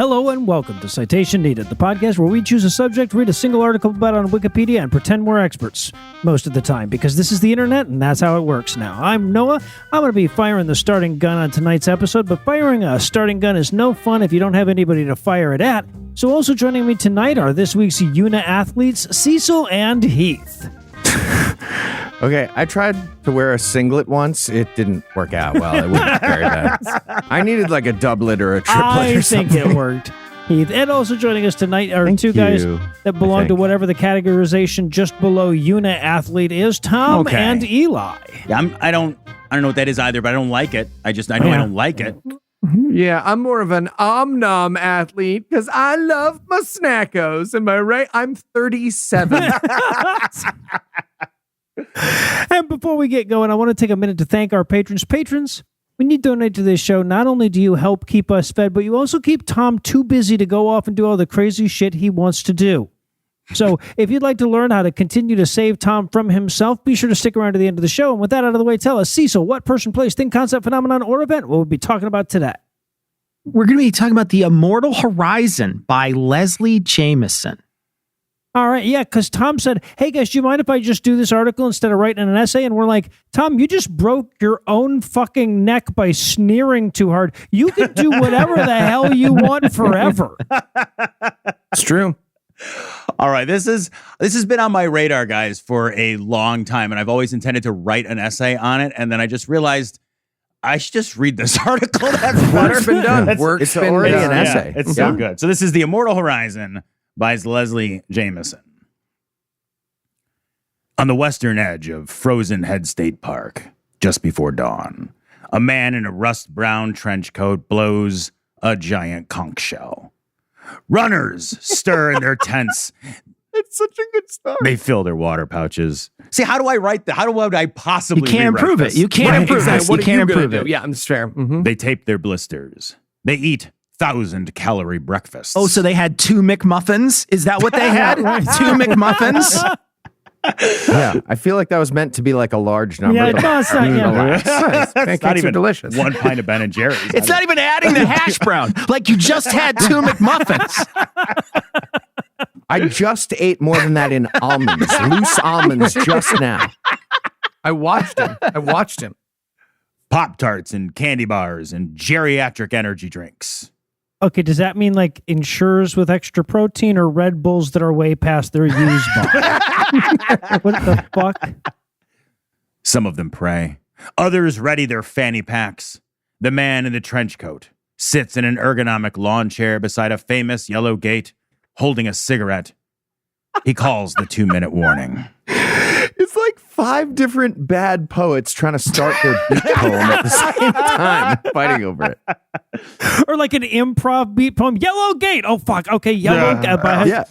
Hello and welcome to Citation Needed, the podcast where we choose a subject, read a single article about it on Wikipedia, and pretend we're experts. Most of the time, because this is the internet and that's how it works now. I'm Noah. I'm going to be firing the starting gun on tonight's episode, but firing a starting gun is no fun if you don't have anybody to fire it at. So also joining me tonight are this week's UNA athletes, Cecil and Heath. Okay, I tried to wear a singlet once. It didn't work out well. It wasn't very bad. I needed like a doublet or a triplet or something. I think it worked. Heath. And also joining us tonight are two guys that belong to whatever the categorization just below UNA athlete is, Tom and Eli. Yeah, I don't know what that is either, but I don't like it. I know I don't like it. Yeah, I'm more of an om-nom athlete because I love my snackos. Am I right? I'm 37. And before we get going, I want to take a minute to thank our patrons. Patrons, when you donate to this show, not only do you help keep us fed, but you also keep Tom too busy to go off and do all the crazy shit he wants to do. So if you'd like to learn how to continue to save Tom from himself, be sure to stick around to the end of the show. And with that out of the way, tell us, Cecil, what person, place, thing, concept, phenomenon, or event will we be talking about today? We're going to be talking about The Immortal Horizon by Leslie Jamison. All right, yeah, because Tom said, hey, guys, do you mind if I just do this article instead of writing an essay? And we're like, Tom, you just broke your own fucking neck by sneering too hard. You can do whatever the hell you want forever. It's true. All right, this has been on my radar, guys, for a long time, and I've always intended to write an essay on it, and then I just realized I should just read this article. That's Work's been done. It's been already an essay. Yeah, it's so good. So this is The Immortal Horizon by Leslie Jamison. On the western edge of Frozen Head State Park, just before dawn, a man in a rust-brown trench coat blows a giant conch shell. Runners stir in their tents. It's such a good start. They fill their water pouches. See, how do I write that? How would I possibly You can't improve it. You can't improve it. You can't improve it. Yeah, that's fair. Mm-hmm. They tape their blisters. They eat 1,000-calorie breakfasts. Oh, so they had 2 McMuffins? Is that what they had? 2 McMuffins? Yeah, I feel like that was meant to be like a large number. Yeah, no, it's not. Nice. Pancakes are delicious. 1 pint of Ben & Jerry's. It's not even adding the hash brown. Like you just had 2 McMuffins. I just ate more than that in almonds, loose almonds just now. I watched him. Pop-Tarts and candy bars and geriatric energy drinks. Okay, does that mean like Ensures with extra protein or Red Bulls that are way past their use bar? What the fuck? Some of them pray. Others ready their fanny packs. The man in the trench coat sits in an ergonomic lawn chair beside a famous yellow gate, holding a cigarette. He calls the 2-minute warning. It's like 5 different bad poets trying to start their beat poem at the same time, fighting over it. Or like an improv beat poem. Yellow gate. Oh, fuck. Okay, yellow gate. Yeah.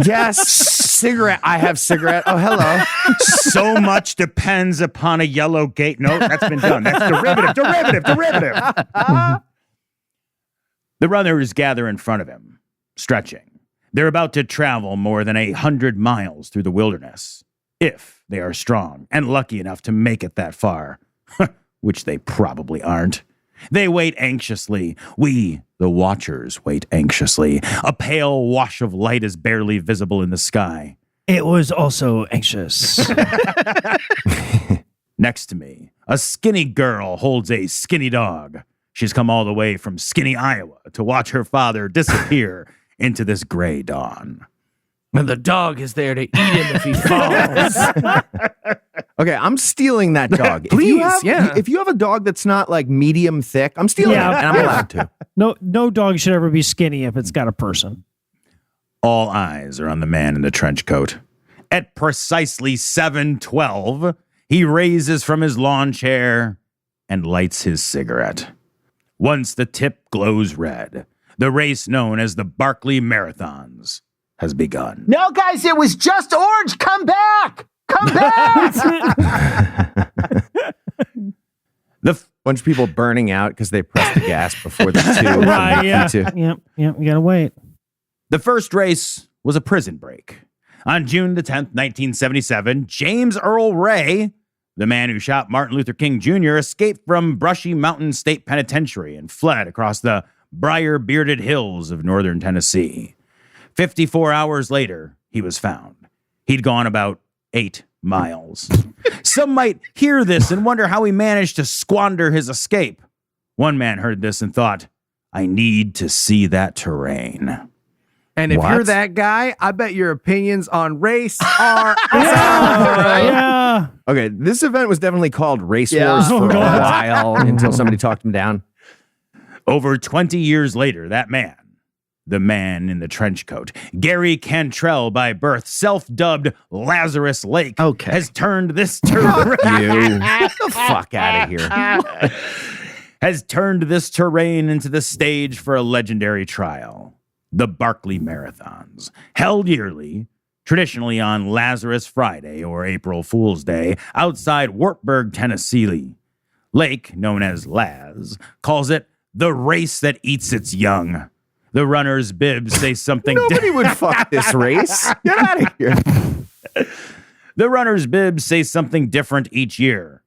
Yes, cigarette. I have cigarette. Oh, hello. So much depends upon a yellow gate. No, that's been done. That's derivative. The runners gather in front of him, stretching. They're about to travel more than 100 miles through the wilderness, if they are strong and lucky enough to make it that far, which they probably aren't. They wait anxiously. We, the watchers, wait anxiously. A pale wash of light is barely visible in the sky. It was also anxious. Next to me, a skinny girl holds a skinny dog. She's come all the way from Skinny, Iowa, to watch her father disappear into this gray dawn. And the dog is there to eat him if he falls. Okay, I'm stealing that dog. Please, if you have a dog that's not like medium thick, I'm stealing it, and I'm allowed to. No dog should ever be skinny if it's got a person. All eyes are on the man in the trench coat. At precisely 7:12, he raises from his lawn chair and lights his cigarette. Once the tip glows red, the race known as the Barkley Marathons has begun. No, guys, it was just orange. Come back. Come back. Bunch of people burning out because they pressed the gas before the 2. Right, yeah. Yep, you gotta wait. The first race was a prison break. On June the 10th, 1977, James Earl Ray, the man who shot Martin Luther King Jr., escaped from Brushy Mountain State Penitentiary and fled across the briar-bearded hills of northern Tennessee. 54 hours later, he was found. He'd gone about 8 miles. Some might hear this and wonder how he managed to squander his escape. One man heard this and thought, I need to see that terrain. And if What? you're that guy, I bet your opinions on race are Yeah. Okay, this event was definitely called Race Yeah. Wars Oh, for a God. while until somebody talked him down. Over 20 years later, that man, the man in the trench coat, Gary Cantrell by birth, self-dubbed Lazarus Lake, Okay. has turned this terrain. Get the fuck out of here. Has turned this terrain into the stage for a legendary trial, the Barkley Marathons, held yearly, traditionally on Lazarus Friday or April Fool's Day, outside Wartburg, Tennessee. Lake, known as Laz, calls it the race that eats its young. The runner's bibs say something. Nobody would fuck this race. Get out of here. The runner's bibs say something different each year.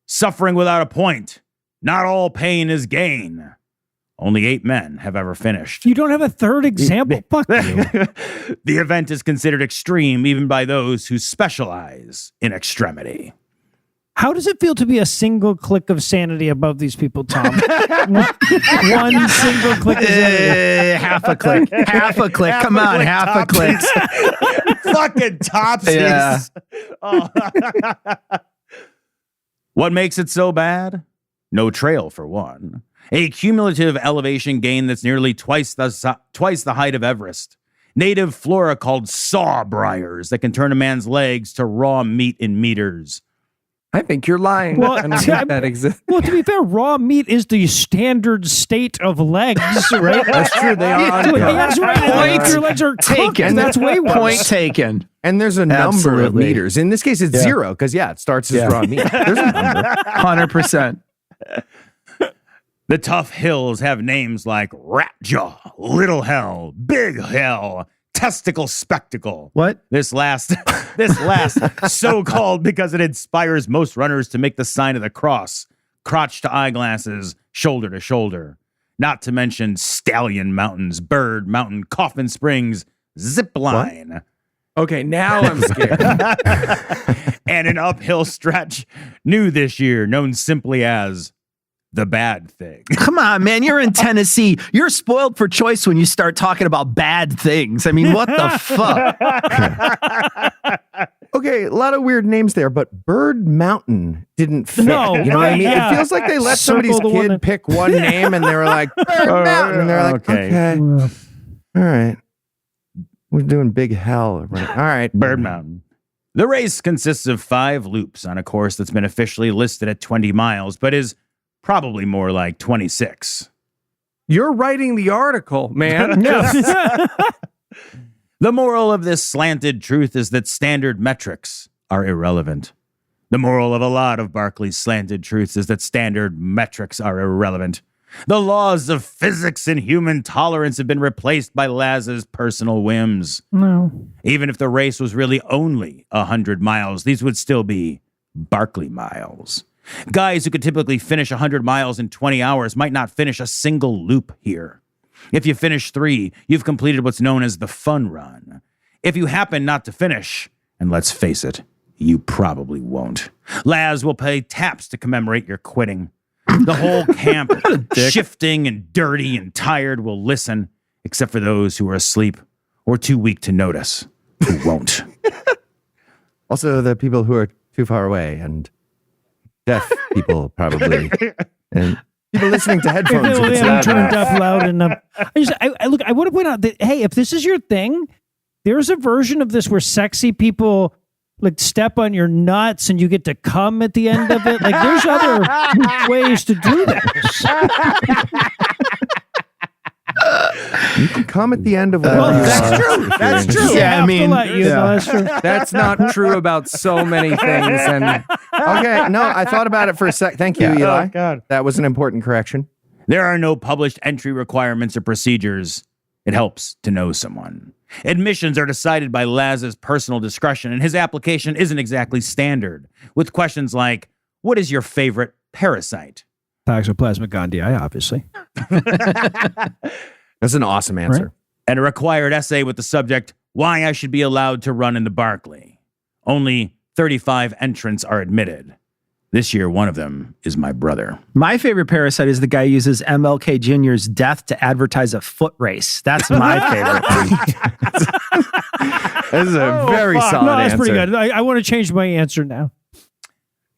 Suffering without a point. Not all pain is gain. Only 8 men have ever finished. You don't have a third example? Fuck you. The event is considered extreme even by those who specialize in extremity. How does it feel to be a single click of sanity above these people, Tom? One single click of sanity. half a click. Half a click. Come on, half a click. Fucking topsies. Yeah. Oh. What makes it so bad? No trail, for one. A cumulative elevation gain that's nearly twice the height of Everest. Native flora called sawbriars that can turn a man's legs to raw meat in meters. I think you're lying. Well, I don't think that exists. Well, to be fair, raw meat is the standard state of legs, right? That's true. They are on That's right. And Point if your legs are cooked, taken. that's way worse. Point taken. And there's a number of Absolutely. meters. In this case, it's 0 because, it starts as raw meat. There's a number. 100%. The tough hills have names like Ratjaw, Little Hell, Big Hell, Testicle Spectacle. What? This last so called because it inspires most runners to make the sign of the cross, crotch to eyeglasses, shoulder to shoulder. Not to mention Stallion Mountains, Bird Mountain, Coffin Springs, Zip Line, Okay, now I'm scared. and an uphill stretch new this year known simply as the Bad Thing. Come on, man. You're in Tennessee. You're spoiled for choice when you start talking about bad things. I mean, what the fuck? Okay, a lot of weird names there, but Bird Mountain didn't fit. No, you know what I right, mean? yeah. It feels like they let Circle somebody's the one kid that- pick one name and they were like, Bird Mountain. And they're like, okay. All right. We're doing Big Hell. All right. Bird Mountain. The race consists of 5 loops on a course that's been officially listed at 20 miles, but is probably more like 26. You're writing the article, man. The moral of this slanted truth is that standard metrics are irrelevant. The moral of a lot of Barkley's slanted truths is that standard metrics are irrelevant. The laws of physics and human tolerance have been replaced by Laz's personal whims. No. Even if the race was really only 100 miles, these would still be Barkley miles. Guys who could typically finish 100 miles in 20 hours might not finish a single loop here. If you finish 3, you've completed what's known as the fun run. If you happen not to finish, and let's face it, you probably won't, Laz will pay taps to commemorate your quitting. The whole camp, shifting and dirty and tired, will listen, except for those who are asleep or too weak to notice, who won't. Also, the people who are too far away and deaf people probably. And people listening to headphones. if They it's haven't loud turned enough. up loud enough. I want to point out that, hey, if this is your thing, there's a version of this where sexy people like step on your nuts and you get to come at the end of it. Like there's other ways to do this. You can come at the end of Well, whatever you that's want. true. That's true. You Yeah, have I mean, to let you know, that's true. That's not true about so many things. And Okay, no, I thought about it for a sec. Thank you, Eli. Oh, God. That was an important correction. There are no published entry requirements or procedures. It helps to know someone. Admissions are decided by Laz's personal discretion, and his application isn't exactly standard, with questions like, what is your favorite parasite? Toxoplasma gondii, obviously. That's an awesome answer. Right. And a required essay with the subject, why I should be allowed to run in the Barkley. Only 35 entrants are admitted. This year, one of them is my brother. My favorite parasite is the guy who uses MLK Jr.'s death to advertise a foot race. That's my favorite thing. This is a very solid No, that's answer. pretty good. I want to change my answer now.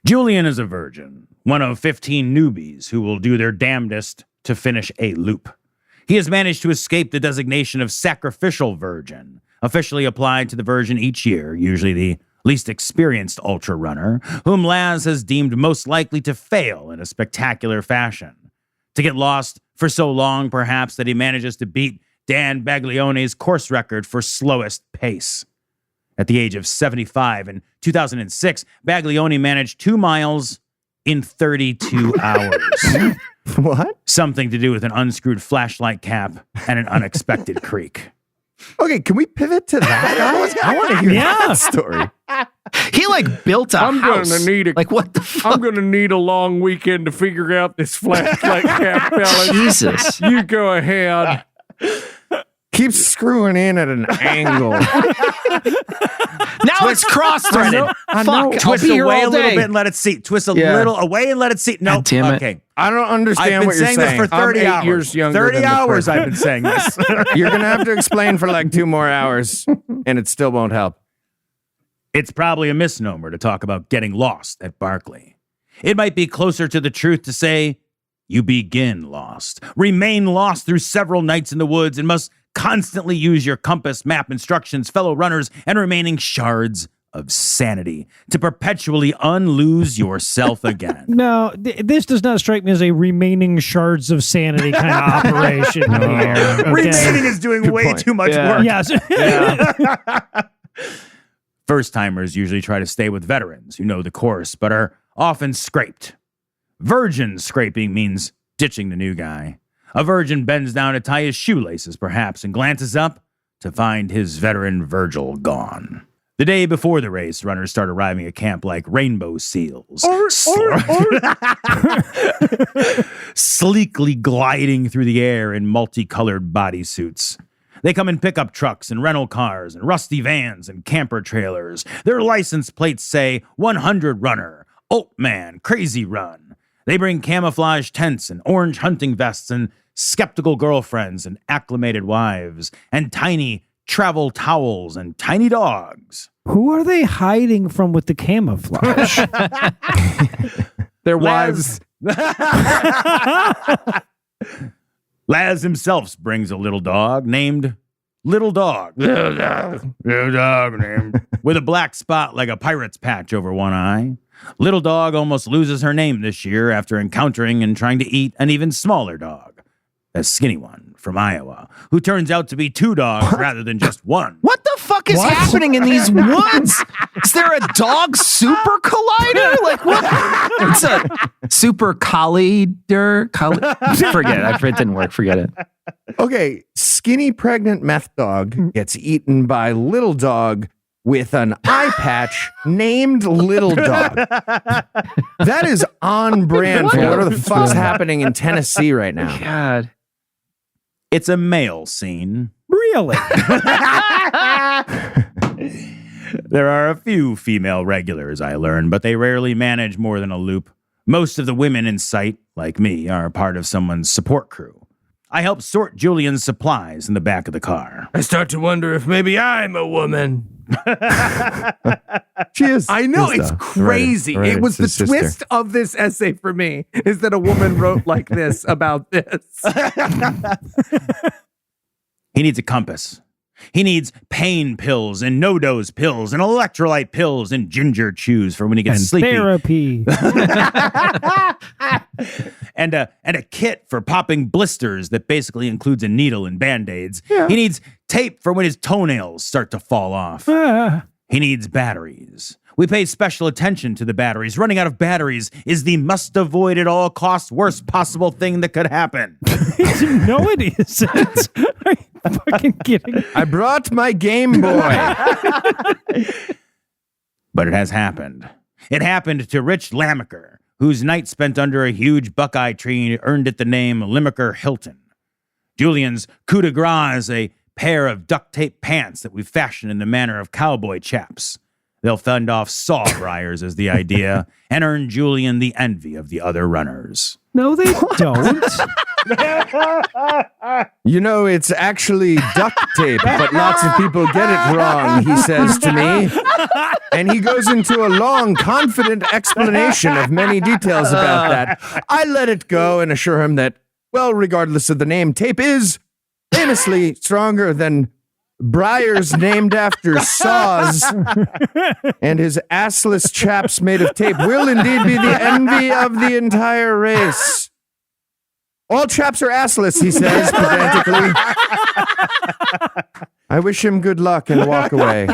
Julian is a virgin, one of 15 newbies who will do their damnedest to finish a loop. He has managed to escape the designation of sacrificial virgin, officially applied to the virgin each year, usually the least experienced ultra runner, whom Laz has deemed most likely to fail in a spectacular fashion. To get lost for so long, perhaps, that he manages to beat Dan Baglione's course record for slowest pace. At the age of 75 in 2006, Baglione managed 2 miles in 32 hours. What? Something to do with an unscrewed flashlight cap and an unexpected creek. Okay, can we pivot to that, guys? I want to hear that story. He like built a I'm house. gonna need a- like what the fuck? I'm going to need a long weekend to figure out this flashlight cap, fellas. Jesus. You go ahead. Keep screwing in at an angle. Now it's cross-threaded. I know. Fuck, I'll Twist be here away all a little day. bit and let it seat. Twist a Yeah. little away and let it seat. No, God damn it. okay. I don't understand I've been what you're saying saying. this for 30 I'm 8 hours. years younger 30 than the hours person. I've been saying this. You're going to have to explain for like 2 more hours, and it still won't help. It's probably a misnomer to talk about getting lost at Barkley. It might be closer to the truth to say you begin lost, remain lost through several nights in the woods, and must constantly use your compass, map, instructions, fellow runners, and remaining shards of sanity to perpetually unlose yourself again. No, this does not strike me as a remaining shards of sanity kind of operation. Here, okay? Remaining is doing way point. too much Yeah. work. Yes. First timers usually try to stay with veterans who know the course, but are often scraped. Virgin scraping means ditching the new guy. A virgin bends down to tie his shoelaces, perhaps, and glances up to find his veteran Virgil gone. The day before the race, runners start arriving at camp like rainbow seals, sleekly gliding through the air in multicolored bodysuits. They come in pickup trucks and rental cars and rusty vans and camper trailers. Their license plates say 100 runner, Ultman, crazy run. They bring camouflage tents and orange hunting vests and skeptical girlfriends and acclimated wives and tiny travel towels and tiny dogs. Who are they hiding from with the camouflage? Their Laz- wives. Laz himself brings a little dog named Little Dog. Little dog named with a black spot like a pirate's patch over one eye. Little Dog almost loses her name this year after encountering and trying to eat an even smaller dog, a skinny one from Iowa, who turns out to be 2 dogs rather than just one. What the fuck is happening in these woods? Is there a dog super collider? Like what? It's a super collider. Forget it. It didn't work. Forget it. Okay, skinny pregnant meth dog gets eaten by little dog with an eye patch named Little Dog. That is on brand for what the fuck's happening in Tennessee right now. God. It's a male scene. Really? There are a few female regulars, I learn, but they rarely manage more than a loop. Most of the women in sight, like me, are part of someone's support crew. I help sort Julian's supplies in the back of the car. I start to wonder if maybe I'm a woman. She is. I know, his it's though. crazy. Right, It was the it's his sister. twist of this essay for me, is that a woman wrote like this about this. He needs a compass. He needs pain pills and no-dose pills and electrolyte pills and ginger chews for when he gets And sleepy. therapy. and a kit for popping blisters that basically includes a needle and Band-Aids. He needs tape for when his toenails start to fall off. Ah. He needs batteries. We pay special attention to the batteries. Running out of batteries is the must-avoid at all costs worst possible thing that could happen. No, it isn't. Are you fucking kidding? I brought my Game Boy. But it has happened. It happened to Rich Lamaker, whose night spent under a huge buckeye tree earned it the name Limericker Hilton. Julian's coup de grace is a pair of duct tape pants that we fashioned in the manner of cowboy chaps. They'll fend off sawbriars as the idea and earn Julian the envy of the other runners. No, they don't. You know, it's actually duct tape, but lots of people get it wrong, he says to me. And he goes into a long, confident explanation of many details about that. I let it go and assure him that, well, regardless of the name, tape is famously stronger than briars named after saws, and his assless chaps made of tape will indeed be the envy of the entire race. All chaps are assless, he says pedantically. I wish him good luck and walk away.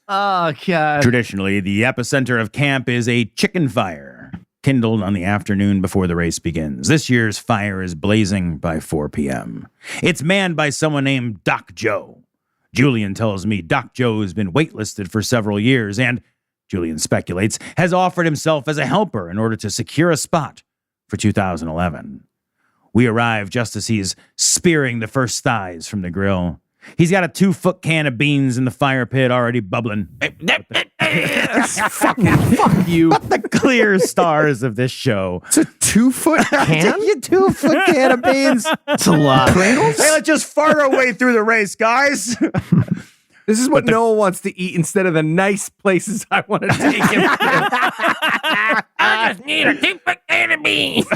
Oh, God. Traditionally, the epicenter of camp is a chicken fire, kindled on the afternoon before the race begins. This year's fire is blazing by 4 p.m. It's manned by someone named Doc Joe. Julian tells me Doc Joe has been waitlisted for several years and, Julian speculates, has offered himself as a helper in order to secure a spot for 2011. We arrive just as he's spearing the first thighs from the grill. He's got a 2-foot can of beans in the fire pit already bubbling. Fuck you. But the clear stars of this show. It's a 2-foot can? You 2-foot can of beans. It's a lot. Hey, let's just fart our way through the race, guys. This is what Noah wants to eat instead of the nice places I want to take him to. I just need a 2-foot can of beans.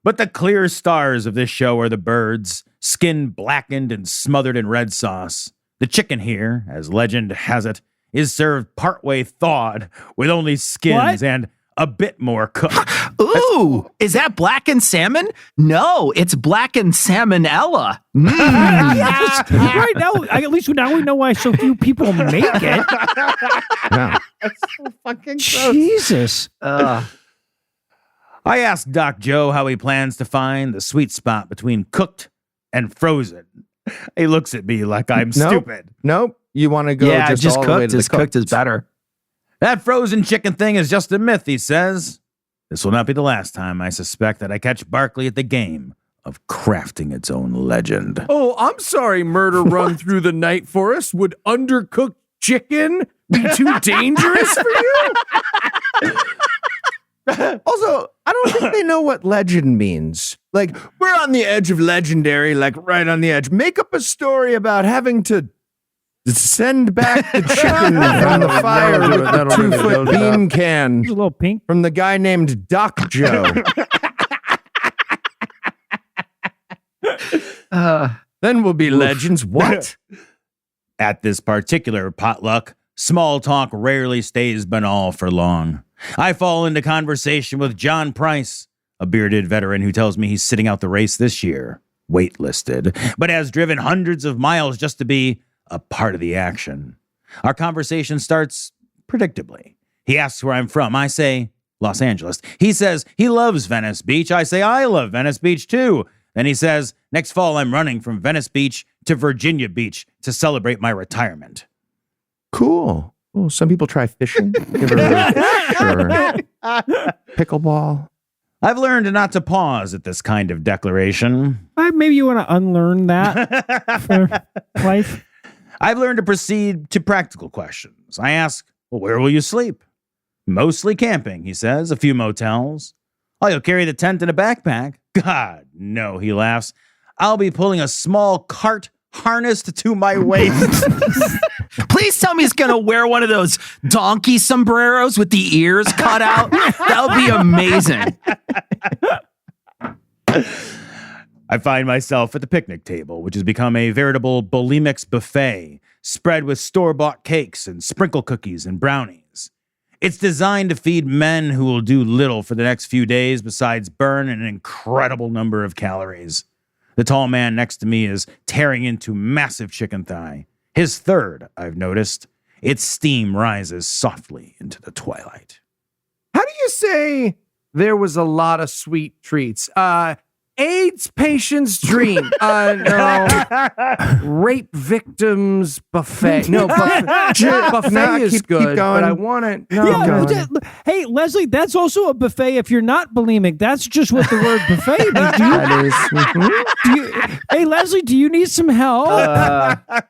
But the clear stars of this show are the birds, skin blackened and smothered in red sauce. The chicken here, as legend has it, is served partway thawed with only skins and a bit more cooked. Ooh, is that blackened salmon? No, it's blackened salmonella. Right now, at least now we know why so few people make it. Yeah. That's so fucking Jesus. I asked Doc Joe how he plans to find the sweet spot between cooked and frozen. He looks at me like I'm stupid. Nope. You want to go Yeah, just all the way cooked. to the Just cooked is better. That frozen chicken thing is just a myth, he says. This will not be the last time, I suspect, that I catch Barkley at the game of crafting its own legend. Oh, I'm sorry, Murder Run Through the Night Forest. Would undercooked chicken be too dangerous for you? Also, I don't think they know what legend means. Like, we're on the edge of legendary, like right on the edge. Make up a story about having to send back the chicken from the fire with a 2-foot bean can There's a little pink. from the guy named Doc Joe. Then we'll be legends. What? At this particular potluck, small talk rarely stays banal for long. I fall into conversation with John Price, a bearded veteran who tells me he's sitting out the race this year, waitlisted, but has driven hundreds of miles just to be a part of the action. Our conversation starts predictably. He asks where I'm from. I say, Los Angeles. He says he loves Venice Beach. I say, I love Venice Beach too. Then he says, next fall I'm running from Venice Beach to Virginia Beach to celebrate my retirement. Cool. Well, some people try fishing. Sure. Pickleball. I've learned not to pause at this kind of declaration. Maybe you want to unlearn that for life. I've learned to proceed to practical questions. I ask, well, where will you sleep? Mostly camping, he says, a few motels. Oh, you'll carry the tent in a backpack? God, no, he laughs. I'll be pulling a small cart harnessed to my waist. Please tell me he's going to wear one of those donkey sombreros with the ears cut out. That would be amazing. I find myself at the picnic table, which has become a veritable bulimics buffet, spread with store-bought cakes and sprinkle cookies and brownies. It's designed to feed men who will do little for the next few days besides burn an incredible number of calories. The tall man next to me is tearing into massive chicken thigh. His third, I've noticed. Its steam rises softly into the twilight. How do you say there was a lot of sweet treats? AIDS patient's dream. No. Rape victims buffet. No, buffet is keep good, going. but I want it. No, Yeah, no. hey, Leslie, that's also a buffet if you're not bulimic. That's just what the word buffet means. That is. Hey, Leslie, do you need some help? A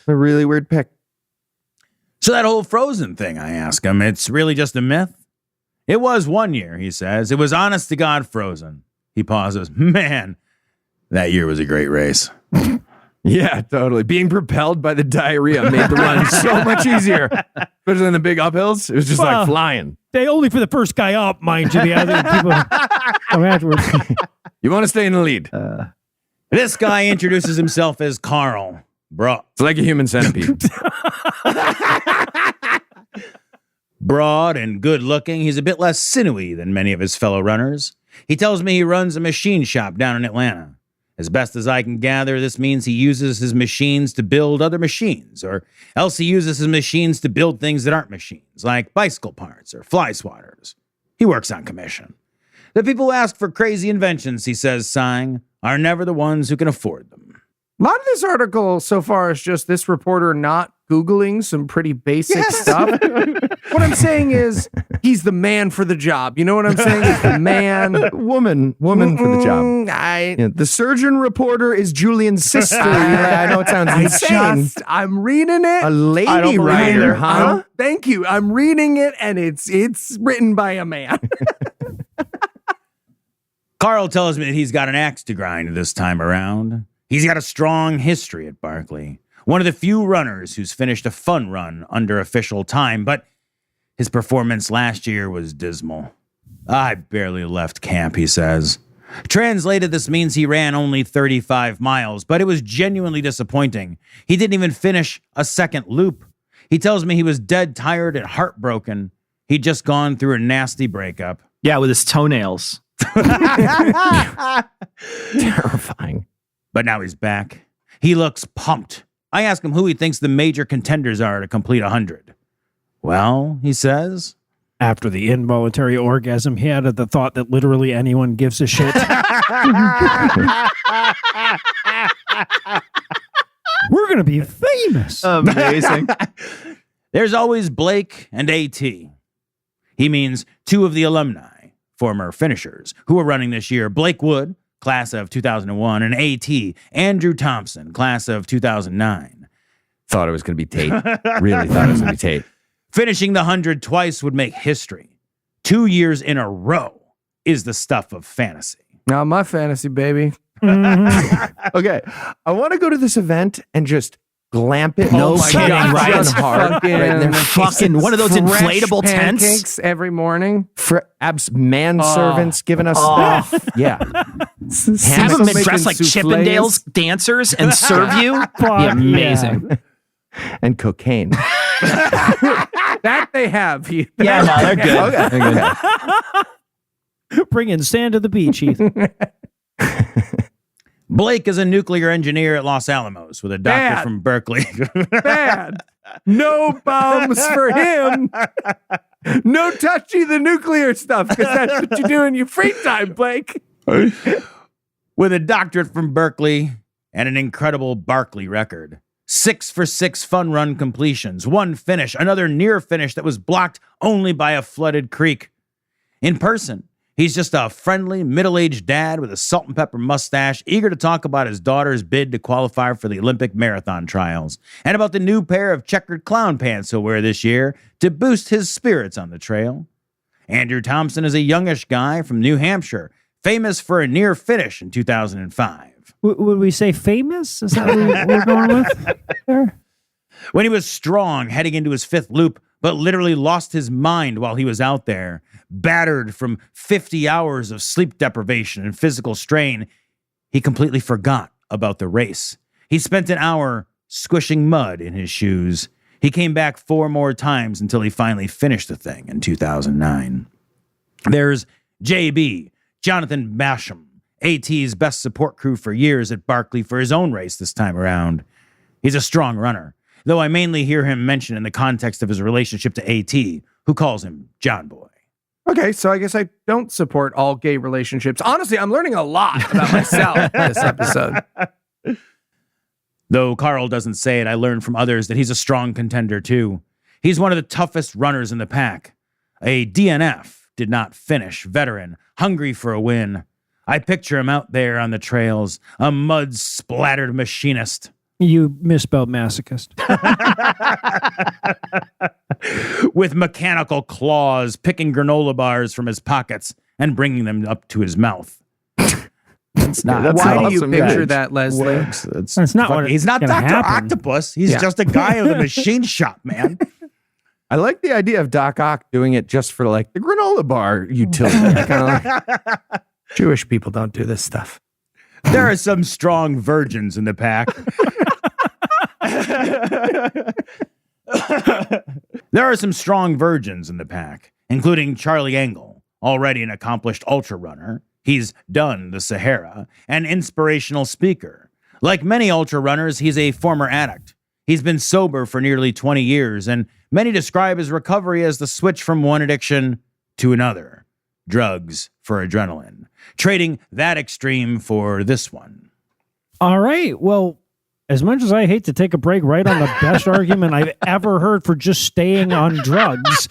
really weird pick. So that whole Frozen thing, I ask him, it's really just a myth? It was one year, he says. It was honest to God frozen. He pauses. Man, that year was a great race. Yeah, totally. Being propelled by the diarrhea made the run so much easier. Especially in the big uphills. It was just like flying. They only for the first guy up, mind you. The other people come afterwards. You want to stay in the lead. This guy introduces himself as Carl. Bro. It's like a human centipede. Broad and good looking, he's a bit less sinewy than many of his fellow runners. He tells me he runs a machine shop down in Atlanta. As best as I can gather, this means he uses his machines to build other machines, or else he uses his machines to build things that aren't machines, like bicycle parts or fly swatters. He works on commission. The people who ask for crazy inventions, he says, sighing, are never the ones who can afford them. A lot of this article so far is just this reporter not Googling some pretty basic stuff. What I'm saying is he's the man for the job. You know what I'm saying? He's the man. Woman for the job. I The surgeon reporter is Julian's sister. Yeah, I know it sounds insane. I'm reading it. A I lady don't believe writer, it. huh? Thank you. I'm reading it, and it's written by a man. Carl tells me that he's got an axe to grind this time around. He's got a strong history at Barkley. One of the few runners who's finished a fun run under official time, but his performance last year was dismal. I barely left camp, he says. Translated, this means he ran only 35 miles, but it was genuinely disappointing. He didn't even finish a second loop. He tells me he was dead tired and heartbroken. He'd just gone through a nasty breakup. Yeah, with his toenails. Terrifying. But now he's back. He looks pumped. I ask him who he thinks the major contenders are to complete 100. Well, he says, After the involuntary orgasm he had at the thought that literally anyone gives a shit. We're going to be famous. Amazing. there's always Blake and AT. He means two of the alumni, former finishers, who are running this year. Blake Wood, class of 2001, and AT, Andrew Thompson, class of 2009. Thought it was going to be Tate. Really thought it was going to be Tate. Finishing the 100 twice would make history. 2 years in a row is the stuff of fantasy. Not my fantasy, baby. Okay. I want to go to this event and just glamp it. No kidding, right? Run hard. Fucking- Right in their Fucking one of those Fresh inflatable tents. pancakes every morning. Manservants giving us yeah. Have them making dressed like soufflés. Chippendales dancers and serve you. Fuck Be amazing. And cocaine. That they have. Yeah, no, they're good. Okay. Bringing sand to the beach, Heath. Blake is a nuclear engineer at Los Alamos with a doctor Bad. from Berkeley. Bad. No bombs for him. No touchy the nuclear stuff, because that's what you do in your free time, Blake. With a doctorate from Berkeley and an incredible Barkley record. 6 for 6 fun run completions, one finish, another near finish that was blocked only by a flooded creek. In person, he's just a friendly, middle-aged dad with a salt and pepper mustache, eager to talk about his daughter's bid to qualify for the Olympic marathon trials, and about the new pair of checkered clown pants he'll wear this year to boost his spirits on the trail. Andrew Thompson is a youngish guy from New Hampshire, famous for a near finish in 2005. Would we say famous? Is that what we're going with there? When he was strong, heading into his 5th loop, but literally lost his mind while he was out there, battered from 50 hours of sleep deprivation and physical strain, he completely forgot about the race. He spent an hour squishing mud in his shoes. He came back 4 more times until he finally finished the thing in 2009. There's JB, Jonathan Basham, AT's best support crew for years at Barkley for his own race this time around. He's a strong runner, though I mainly hear him mentioned in the context of his relationship to AT, who calls him John Boy. Okay, so I guess I don't support all gay relationships. Honestly, I'm learning a lot about myself this episode. Though Carl doesn't say it, I learned from others that he's a strong contender too. He's one of the toughest runners in the pack. A DNF, did not finish, veteran, hungry for a win. I picture him out there on the trails, a mud-splattered machinist. You misspelled masochist. With mechanical claws, picking granola bars from his pockets and bringing them up to his mouth. It's not. Why do you picture that, Leslie? That's not what He's not gonna Dr. happen. Octopus. He's Yeah. just a guy with a machine shop, man. I like the idea of Doc Ock doing it just for like the granola bar utility. Jewish people don't do this stuff. There are some strong virgins in the pack. There are some strong virgins in the pack, including Charlie Engle, already an accomplished ultra runner. He's done the Sahara, an inspirational speaker. Like many ultra runners, he's a former addict. He's been sober for nearly 20 years, and many describe his recovery as the switch from one addiction to another. Drugs for adrenaline. Trading that extreme for this one. All right. Well, as much as I hate to take a break right on the best argument I've ever heard for just staying on drugs,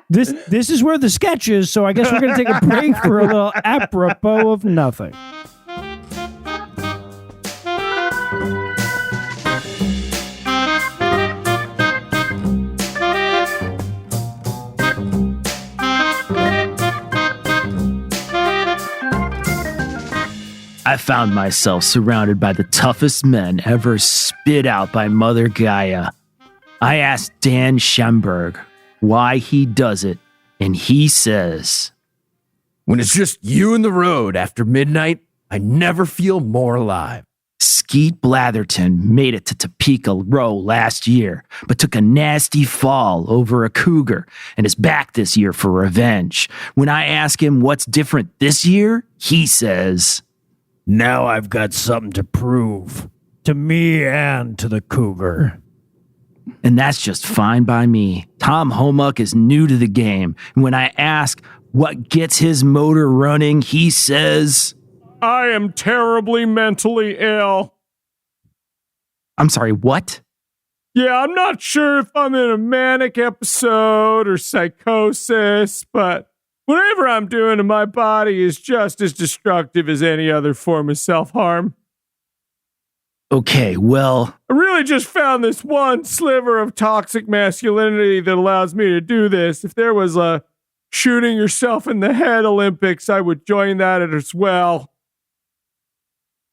this is where the sketch is, so I guess we're going to take a break for a little apropos of nothing. I found myself surrounded by the toughest men ever spit out by Mother Gaia. I asked Dan Schemberg why he does it, and he says, When it's just you and the road after midnight, I never feel more alive. Skeet Blatherton made it to Topeka Row last year, but took a nasty fall over a cougar and is back this year for revenge. When I ask him what's different this year, he says, Now I've got something to prove to me and to the cougar. and that's just fine by me. Tom Homuck is new to the game, and when I ask what gets his motor running, he says, I am terribly mentally ill. I'm sorry, what? Yeah, I'm not sure if I'm in a manic episode or psychosis, but whatever I'm doing to my body is just as destructive as any other form of self-harm. Okay, well, I really just found this one sliver of toxic masculinity that allows me to do this. If there was a shooting yourself in the head Olympics, I would join that as well.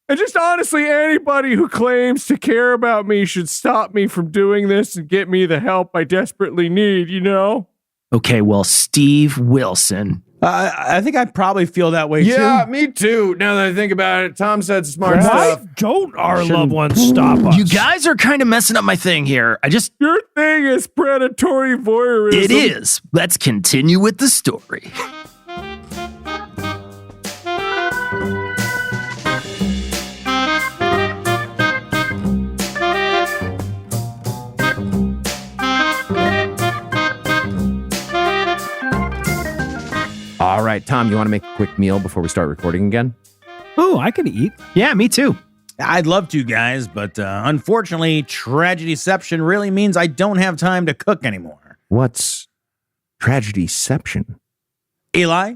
And just honestly, anybody who claims to care about me should stop me from doing this and get me the help I desperately need, you know? okay, well, Steve Wilson. I think I probably feel that way Yeah, too. me too. Now that I think about it, Tom said smart Why stuff. don't our loved ones stop us? You guys are kind of messing up my thing here. Your thing is predatory voyeurism. It is. Let's continue with the story. All right, Tom, you want to make a quick meal before we start recording again? Oh, I could eat. Yeah, me too. I'd love to, guys, but unfortunately, tragedyception really means I don't have time to cook anymore. What's tragedyception? Eli,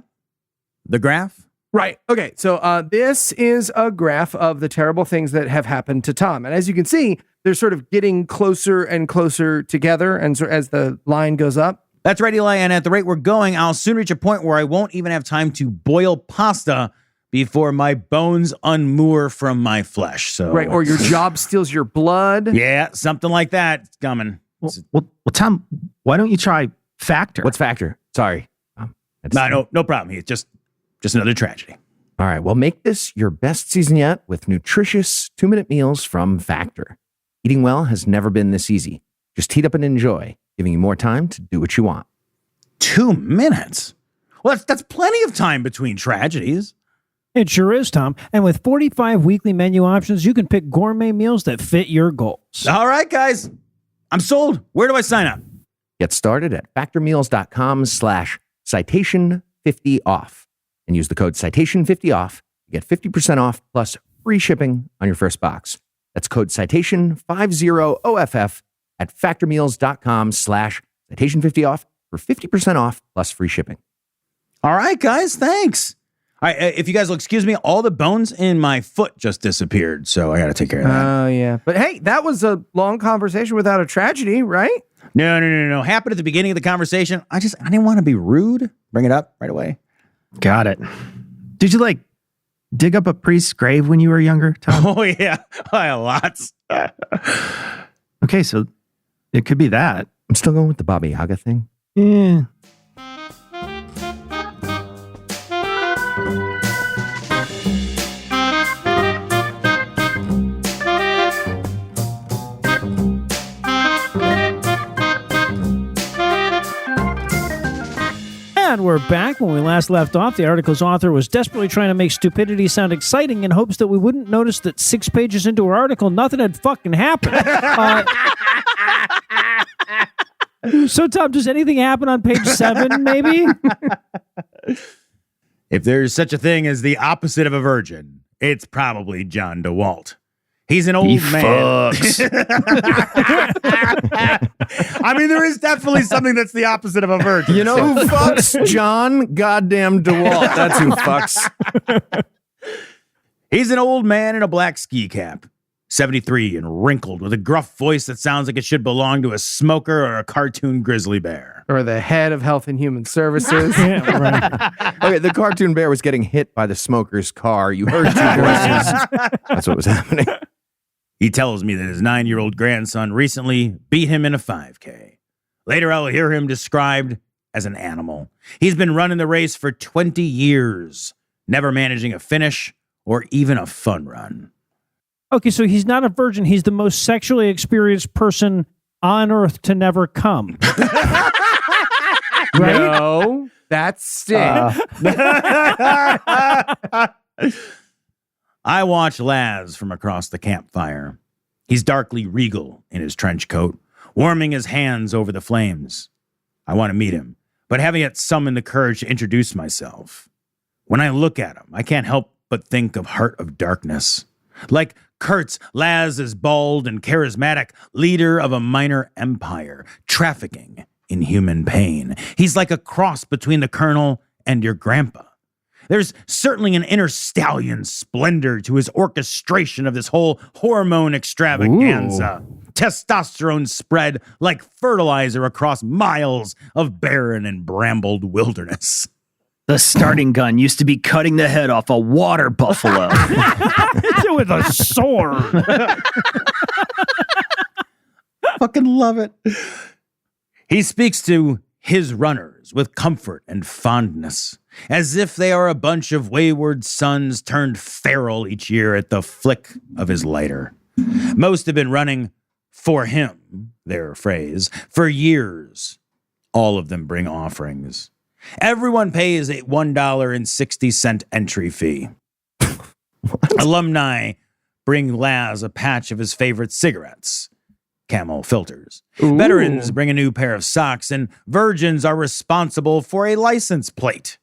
the graph? Right. Okay. So this is a graph of the terrible things that have happened to Tom. And as you can see, they're sort of getting closer and closer together. And so as the line goes up, That's right, Eli, and at the rate we're going, I'll soon reach a point where I won't even have time to boil pasta before my bones unmoor from my flesh. So, right. Or your job steals your blood. yeah, something like that. It's coming. Well, Tom, why don't you try Factor? What's factor? Sorry. That's- No problem. It's just another tragedy. All right, well, make this your best season yet with nutritious 2-minute meals from Factor. Eating well has never been this easy. Just heat up and enjoy, giving you more time to do what you want. 2 minutes? Well, that's plenty of time between tragedies. It sure is, Tom. And with 45 weekly menu options, you can pick gourmet meals that fit your goals. All right, guys. I'm sold. Where do I sign up? Get started at factormeals.com/citation50off and use the code citation50off to get 50% off plus free shipping on your first box. That's code citation50OFF at factormeals.com/citation50off for 50% off plus free shipping. All right, guys, thanks. All right, if you guys will excuse me, all the bones in my foot just disappeared, so I got to take care of that. Oh, yeah. But hey, that was a long conversation without a tragedy, right? No. Happened at the beginning of the conversation. I didn't want to be rude. Bring it up right away. Got it. Did you dig up a priest's grave when you were younger, Tom? Oh, yeah. Lots. Okay, so it could be that. I'm still going with the Baba Yaga thing. Yeah. And we're back. When we last left off, the article's author was desperately trying to make stupidity sound exciting in hopes that we wouldn't notice that 6 pages into her article, nothing had fucking happened. So, Tom, does anything happen on page 7, maybe? If there's such a thing as the opposite of a virgin, it's probably John DeWalt. He's an old He man. fucks. I mean, there is definitely something that's the opposite of a virgin. You know who fucks? John goddamn DeWalt. That's who fucks. He's an old man in a black ski cap, 73 and wrinkled, with a gruff voice that sounds like it should belong to a smoker or a cartoon grizzly bear. Or the head of Health and Human Services. Yeah, right. Okay, the cartoon bear was getting hit by the smoker's car. You heard 2 voices. That's what was happening. He tells me that his 9-year-old grandson recently beat him in a 5K. Later, I'll hear him described as an animal. He's been running the race for 20 years, never managing a finish or even a fun run. Okay, so he's not a virgin. He's the most sexually experienced person on Earth to never come. Right? No, that's Sting. I watch Laz from across the campfire. He's darkly regal in his trench coat, warming his hands over the flames. I want to meet him, but haven't yet summoned the courage to introduce myself. When I look at him, I can't help but think of Heart of Darkness. Like Kurtz, Laz is bald and charismatic, leader of a minor empire, trafficking in human pain. He's like a cross between the Colonel and your grandpa. There's certainly an inner stallion splendor to his orchestration of this whole hormone extravaganza. Ooh. Testosterone spread like fertilizer across miles of barren and brambled wilderness. The starting gun used to be cutting the head off a water buffalo. With a sword. Fucking love it. He speaks to his runners with comfort and fondness, as if they are a bunch of wayward sons turned feral each year at the flick of his lighter. Most have been running for him, their phrase, for years. All of them bring offerings. Everyone pays a $1.60 entry fee. Alumni bring Laz a patch of his favorite cigarettes. Camel filters. Ooh. Veterans bring a new pair of socks, and virgins are responsible for a license plate.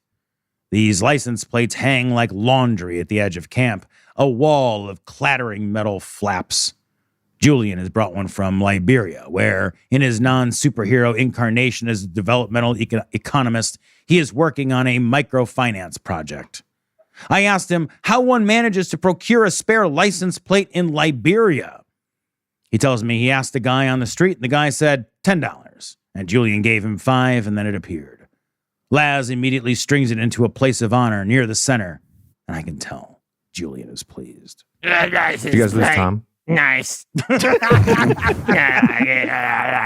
These license plates hang like laundry at the edge of camp, a wall of clattering metal flaps. Julian has brought one from Liberia, where, in his non-superhero incarnation as a developmental economist, he is working on a microfinance project. I asked him how one manages to procure a spare license plate in Liberia. He tells me he asked the guy on the street, and the guy said $10, and Julian gave him $5, and then it appeared. Laz immediately strings it into a place of honor near the center, and I can tell Julian is pleased. Did you guys lose Tom? Nice. I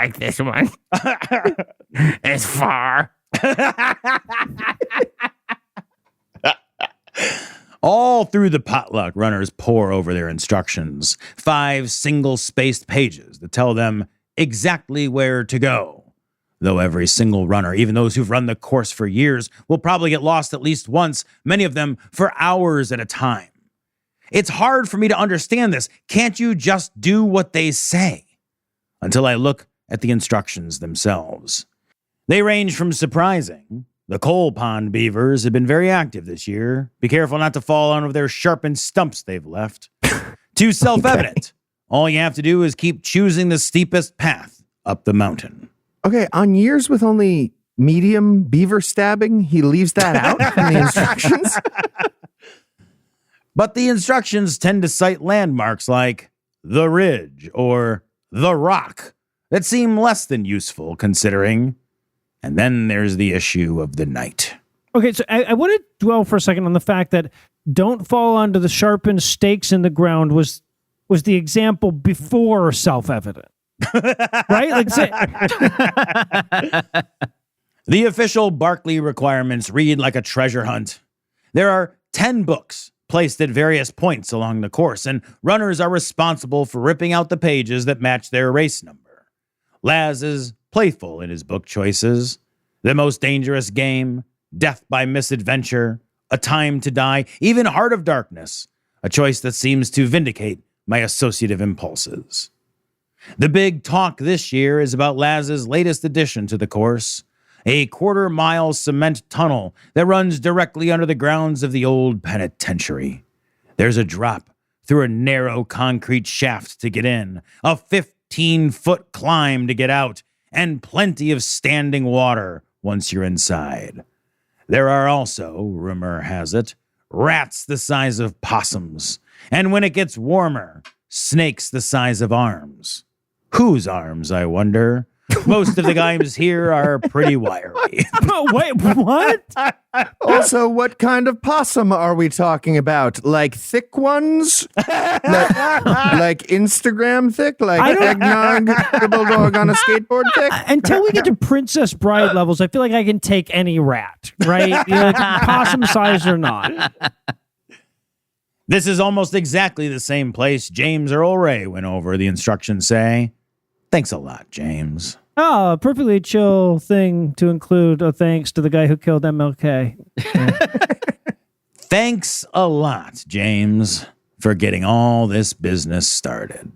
like this one. It's far. All through the potluck, runners pore over their instructions, 5 single-spaced pages that tell them exactly where to go. Though every single runner, even those who've run the course for years, will probably get lost at least once, many of them for hours at a time. It's hard for me to understand this. Can't you just do what they say? Until I look at the instructions themselves. They range from surprising. The coal pond beavers have been very active this year. Be careful not to fall on their sharpened stumps they've left. To self-evident. All you have to do is keep choosing the steepest path up the mountain. Okay, on years with only medium beaver stabbing, he leaves that out from the instructions. But the instructions tend to cite landmarks like the ridge or the rock that seem less than useful considering. And then there's the issue of the night. Okay, so I want to dwell for a second on the fact that don't fall onto the sharpened stakes in the ground was the example before self-evident. Right? Like, the official Barkley requirements read like a treasure hunt. There are 10 books placed at various points along the course, and runners are responsible for ripping out the pages that match their race number. Laz is playful in his book choices. The Most Dangerous Game, Death by Misadventure, A Time to Die, even Heart of Darkness, a choice that seems to vindicate my associative impulses. The big talk this year is about Laz's latest addition to the course, a quarter-mile cement tunnel that runs directly under the grounds of the old penitentiary. There's a drop through a narrow concrete shaft to get in, a 15-foot climb to get out, and plenty of standing water once you're inside. There are also, rumor has it, rats the size of possums, and when it gets warmer, snakes the size of arms. Whose arms, I wonder? Most of the guys here are pretty wiry. wait, what? Also, what kind of possum are we talking about? Like thick ones? like Instagram thick? Like eggnog, dribble dog on a skateboard thick? Until we get to Princess Bride levels, I feel like I can take any rat, right? Possum size or not. This is almost exactly the same place James Earl Ray went over, the instructions say. Thanks a lot, James. Oh, a perfectly chill thing to include a thanks to the guy who killed MLK. Thanks a lot, James, for getting all this business started.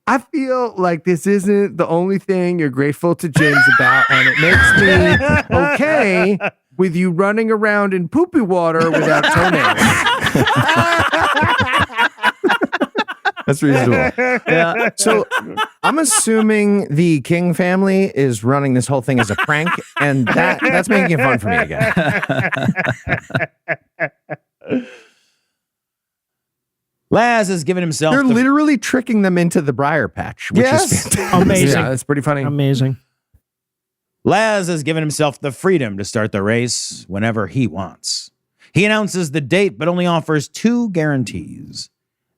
I feel like this isn't the only thing you're grateful to James about, and it makes me okay with you running around in poopy water without toenails. That's reasonable. Yeah. So I'm assuming the King family is running this whole thing as a prank, and that's making it fun for me again. Laz has given himself... They're literally tricking them into the briar patch, which is fantastic. Amazing. Yeah, that's pretty funny. Amazing. Laz has given himself the freedom to start the race whenever he wants. He announces the date, but only offers 2 guarantees.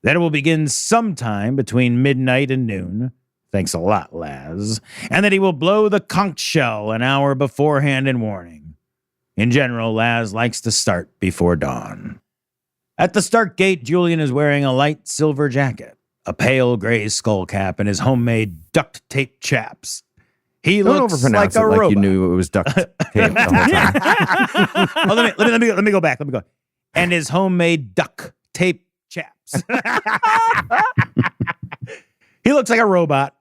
That it will begin sometime between midnight and noon. Thanks a lot, Laz. And that he will blow the conch shell an hour beforehand in warning. In general, Laz likes to start before dawn. At the start gate, Julian is wearing a light silver jacket, a pale gray skull cap, and his homemade duct tape chaps. He Don't looks overpronounce like it a like robot. you knew it was duct tape the whole time. Oh, let me go back. Let me go. And his homemade duct tape chaps. He looks like a robot.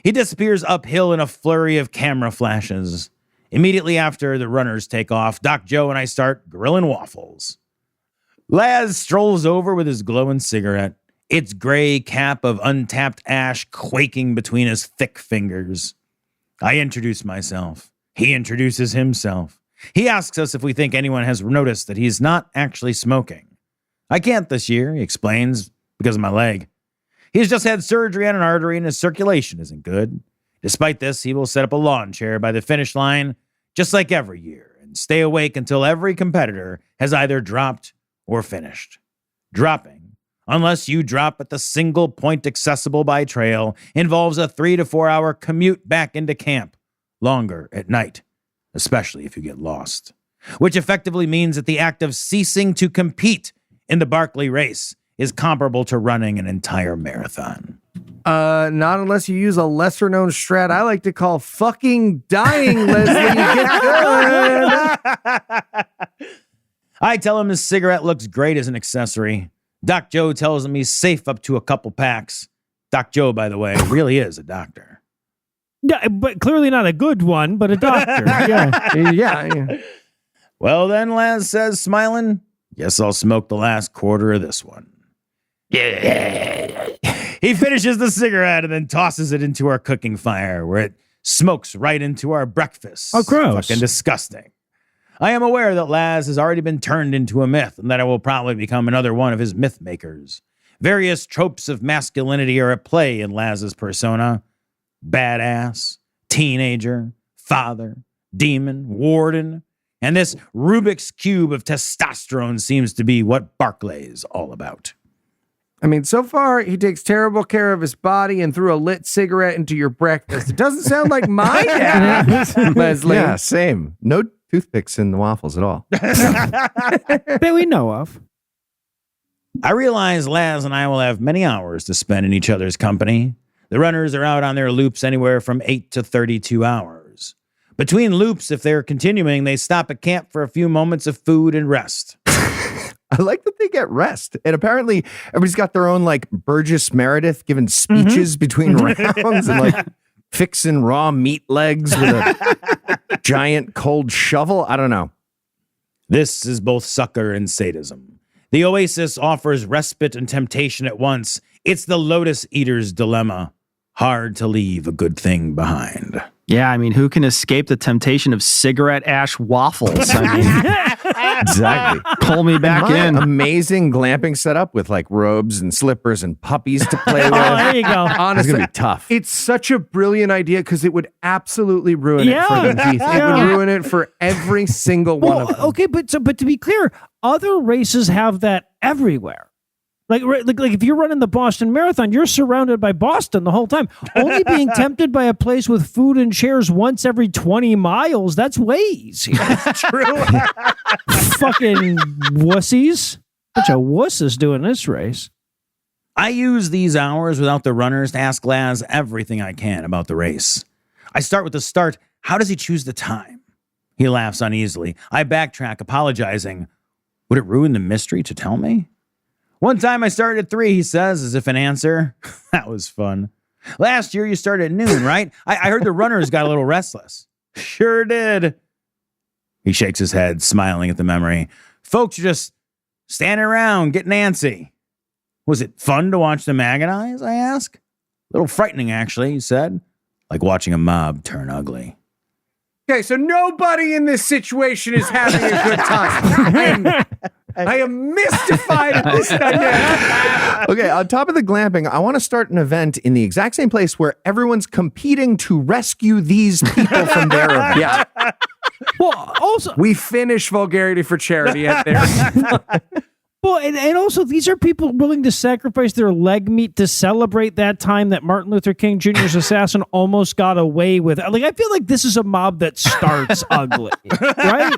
He disappears uphill in a flurry of camera flashes. Immediately after the runners take off, Doc Joe and I start grilling waffles. Laz strolls over with his glowing cigarette, its gray cap of untapped ash quaking between his thick fingers. I introduce myself. He introduces himself. He asks us if we think anyone has noticed that he's not actually smoking. I can't this year, he explains, because of my leg. He's just had surgery on an artery and his circulation isn't good. Despite this, he will set up a lawn chair by the finish line, just like every year, and stay awake until every competitor has either dropped or finished. Dropping, unless you drop at the single point accessible by trail, involves a 3 to 4 hour commute back into camp, longer at night, especially if you get lost, which effectively means that the act of ceasing to compete in the Barkley race is comparable to running an entire marathon. Not unless you use a lesser known strat I like to call fucking dying, Leslie. Get good. I tell him his cigarette looks great as an accessory. Doc Joe tells him he's safe up to a couple packs. Doc Joe, by the way, really is a doctor. Yeah, but clearly not a good one, but a doctor. Yeah. Yeah. Well, then, Laz says, smiling, guess I'll smoke the last quarter of this one. Yeah. He finishes the cigarette and then tosses it into our cooking fire, where it smokes right into our breakfast. Oh, gross. Fucking disgusting. I am aware that Laz has already been turned into a myth and that I will probably become another one of his myth makers. Various tropes of masculinity are at play in Laz's persona. Badass, teenager, father, demon, warden, and this Rubik's Cube of testosterone seems to be what Barkley's all about. I mean, so far, he takes terrible care of his body and threw a lit cigarette into your breakfast. It doesn't sound like my dad, Leslie. Yeah, same. No toothpicks in the waffles at all. That we know of. I realize Laz and I will have many hours to spend in each other's company. The runners are out on their loops anywhere from 8 to 32 hours. Between loops, if they're continuing, they stop at camp for a few moments of food and rest. I like that they get rest. And apparently everybody's got their own like Burgess Meredith giving speeches between rounds and like fixing raw meat legs with a giant cold shovel. I don't know. This is both sucker and sadism. The oasis offers respite and temptation at once. It's the lotus eater's dilemma. Hard to leave a good thing behind. Yeah, I mean, who can escape the temptation of cigarette ash waffles? I mean, Exactly. pull me back My in. amazing glamping setup with like robes and slippers and puppies to play with. Oh, there you go. It's Honestly, going to be tough. it's such a brilliant idea because it would absolutely ruin it for Yeah. them, Keith. It Yeah. would ruin it for every single one of them. Okay, but to be clear, other races have that everywhere. Like if you're running the Boston Marathon, you're surrounded by Boston the whole time. Only being tempted by a place with food and chairs once every 20 miles, that's way easier. True. Fucking wussies. Bunch of wusses doing this race. I use these hours without the runners to ask Laz everything I can about the race. I start with the start. How does he choose the time? He laughs uneasily. I backtrack, apologizing. Would it ruin the mystery to tell me? One time I started at 3, he says, as if an answer. That was fun. Last year you started at noon, right? I heard the runners got a little restless. Sure did. He shakes his head, smiling at the memory. Folks are just standing around, getting antsy. Was it fun to watch them agonize, I ask? A little frightening, actually, he said. Like watching a mob turn ugly. Okay, so nobody in this situation is having a good time. I am mystified at this dynamic. Okay, on top of the glamping, I want to start an event in the exact same place where everyone's competing to rescue these people from their event. Yeah, Well, also, we finish vulgarity for charity at there. well, and also, these are people willing to sacrifice their leg meat to celebrate that time that Martin Luther King Jr.'s assassin almost got away with. Like, I feel like this is a mob that starts ugly, right?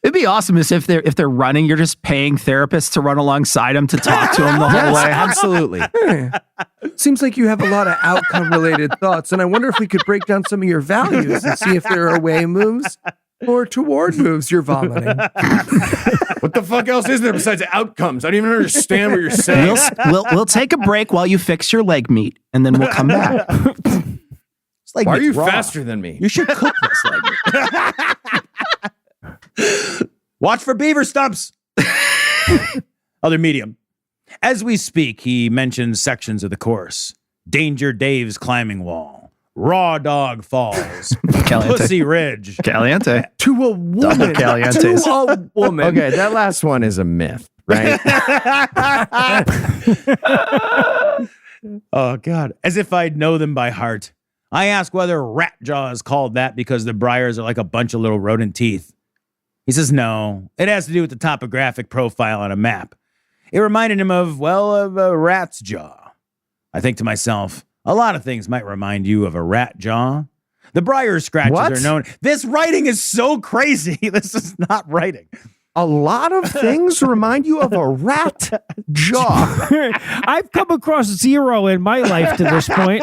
It'd be awesome as if they're running, you're just paying therapists to run alongside them to talk to them the whole way. Absolutely. Seems like you have a lot of outcome-related thoughts, and I wonder if we could break down some of your values and see if there are away moves or toward moves you're vomiting. What the fuck else is there besides outcomes? I don't even understand what you're saying. We'll take a break while you fix your leg meat, and then we'll come back. It's like Why are you raw. faster than me? You should cook this like Watch for beaver stumps. Other medium. As we speak, he mentions sections of the course. Danger Dave's climbing wall. Raw Dog Falls. Pussy Ridge. Caliente. To a woman. Calientes. To a woman. Okay, that last one is a myth, right? Oh, God. As if I'd know them by heart. I ask whether Rat Jaw is called that because the briars are like a bunch of little rodent teeth. He says no. It has to do with the topographic profile on a map. It reminded him of a rat's jaw. I think to myself, a lot of things might remind you of a rat jaw. The briar scratches What? are known. This writing is so crazy. This is not writing. a lot of things remind you of a rat jaw. I've come across zero in my life to this point.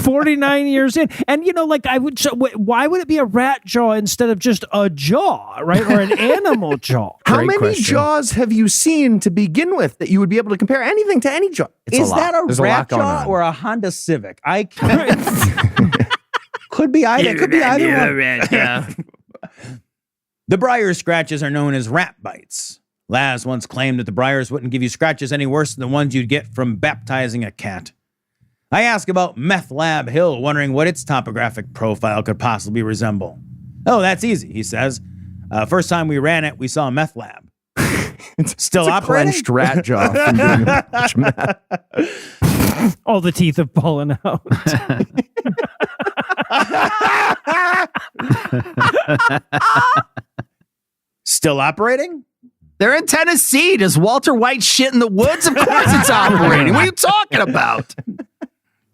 49 years in. And, why would it be a rat jaw instead of just a jaw, right? Or an animal jaw? How Great many question. jaws have you seen to begin with that you would be able to compare anything to any jaw? It's Is a lot. that a There's rat lot going jaw on. or a Honda Civic? I can't. Could be either. Could be either one. The briar scratches are known as rat bites. Laz once claimed that the briars wouldn't give you scratches any worse than the ones you'd get from baptizing a cat. I asked about Meth Lab Hill, wondering what its topographic profile could possibly resemble. Oh, that's easy, he says. First time we ran it, we saw a meth lab. Still It's a operating? clenched rat jaw from doing a bunch of meth. All the teeth have fallen out. Still operating? They're in Tennessee. Does Walter White shit in the woods? Of course it's operating. What are you talking about?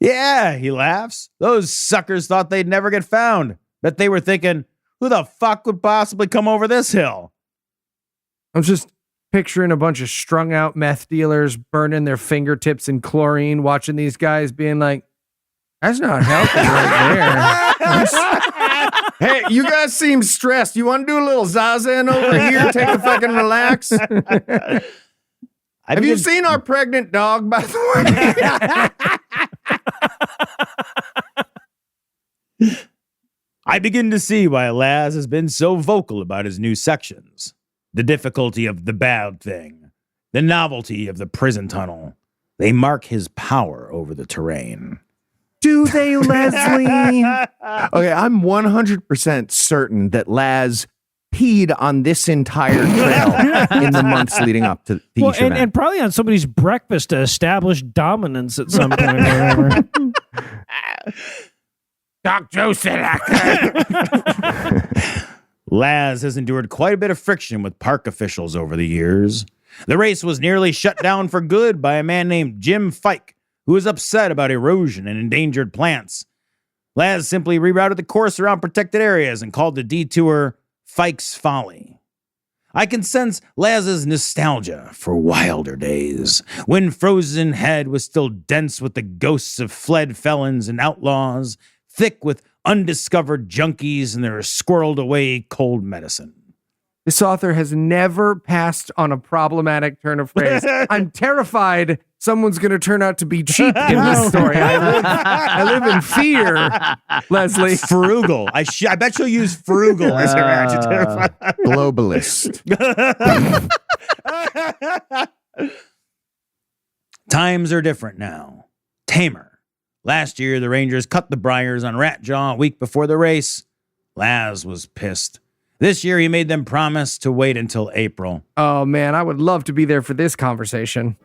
Yeah, he laughs. Those suckers thought they'd never get found. Bet they were thinking, who the fuck would possibly come over this hill? I'm just picturing a bunch of strung out meth dealers burning their fingertips in chlorine, watching these guys being like, that's not healthy right there. Hey, you guys seem stressed. You want to do a little zazen over here? Take a fucking relax. Have you seen our pregnant dog, by the way? I begin to see why Laz has been so vocal about his new sections. The difficulty of the bad thing, the novelty of the prison tunnel. They mark his power over the terrain. Do they, Leslie? Okay, I'm 100% certain that Laz peed on this entire trail in the months leading up to the Well, event. and probably on somebody's breakfast to establish dominance at some point or whatever. Doc Joe said I could. Laz has endured quite a bit of friction with park officials over the years. The race was nearly shut down for good by a man named Jim Fike, who was upset about erosion and endangered plants. Laz simply rerouted the course around protected areas and called the detour Fike's Folly. I can sense Laz's nostalgia for wilder days, when Frozen Head was still dense with the ghosts of fled felons and outlaws, thick with undiscovered junkies and their squirreled away cold medicine. This author has never passed on a problematic turn of phrase. I'm terrified someone's going to turn out to be cheap in this story. I live in fear, Leslie. Frugal. I bet you'll use frugal as her adjective. Globalist. Times are different now. Tamer. Last year, the Rangers cut the briars on Ratjaw a week before the race. Laz was pissed. This year, he made them promise to wait until April. Oh, man, I would love to be there for this conversation.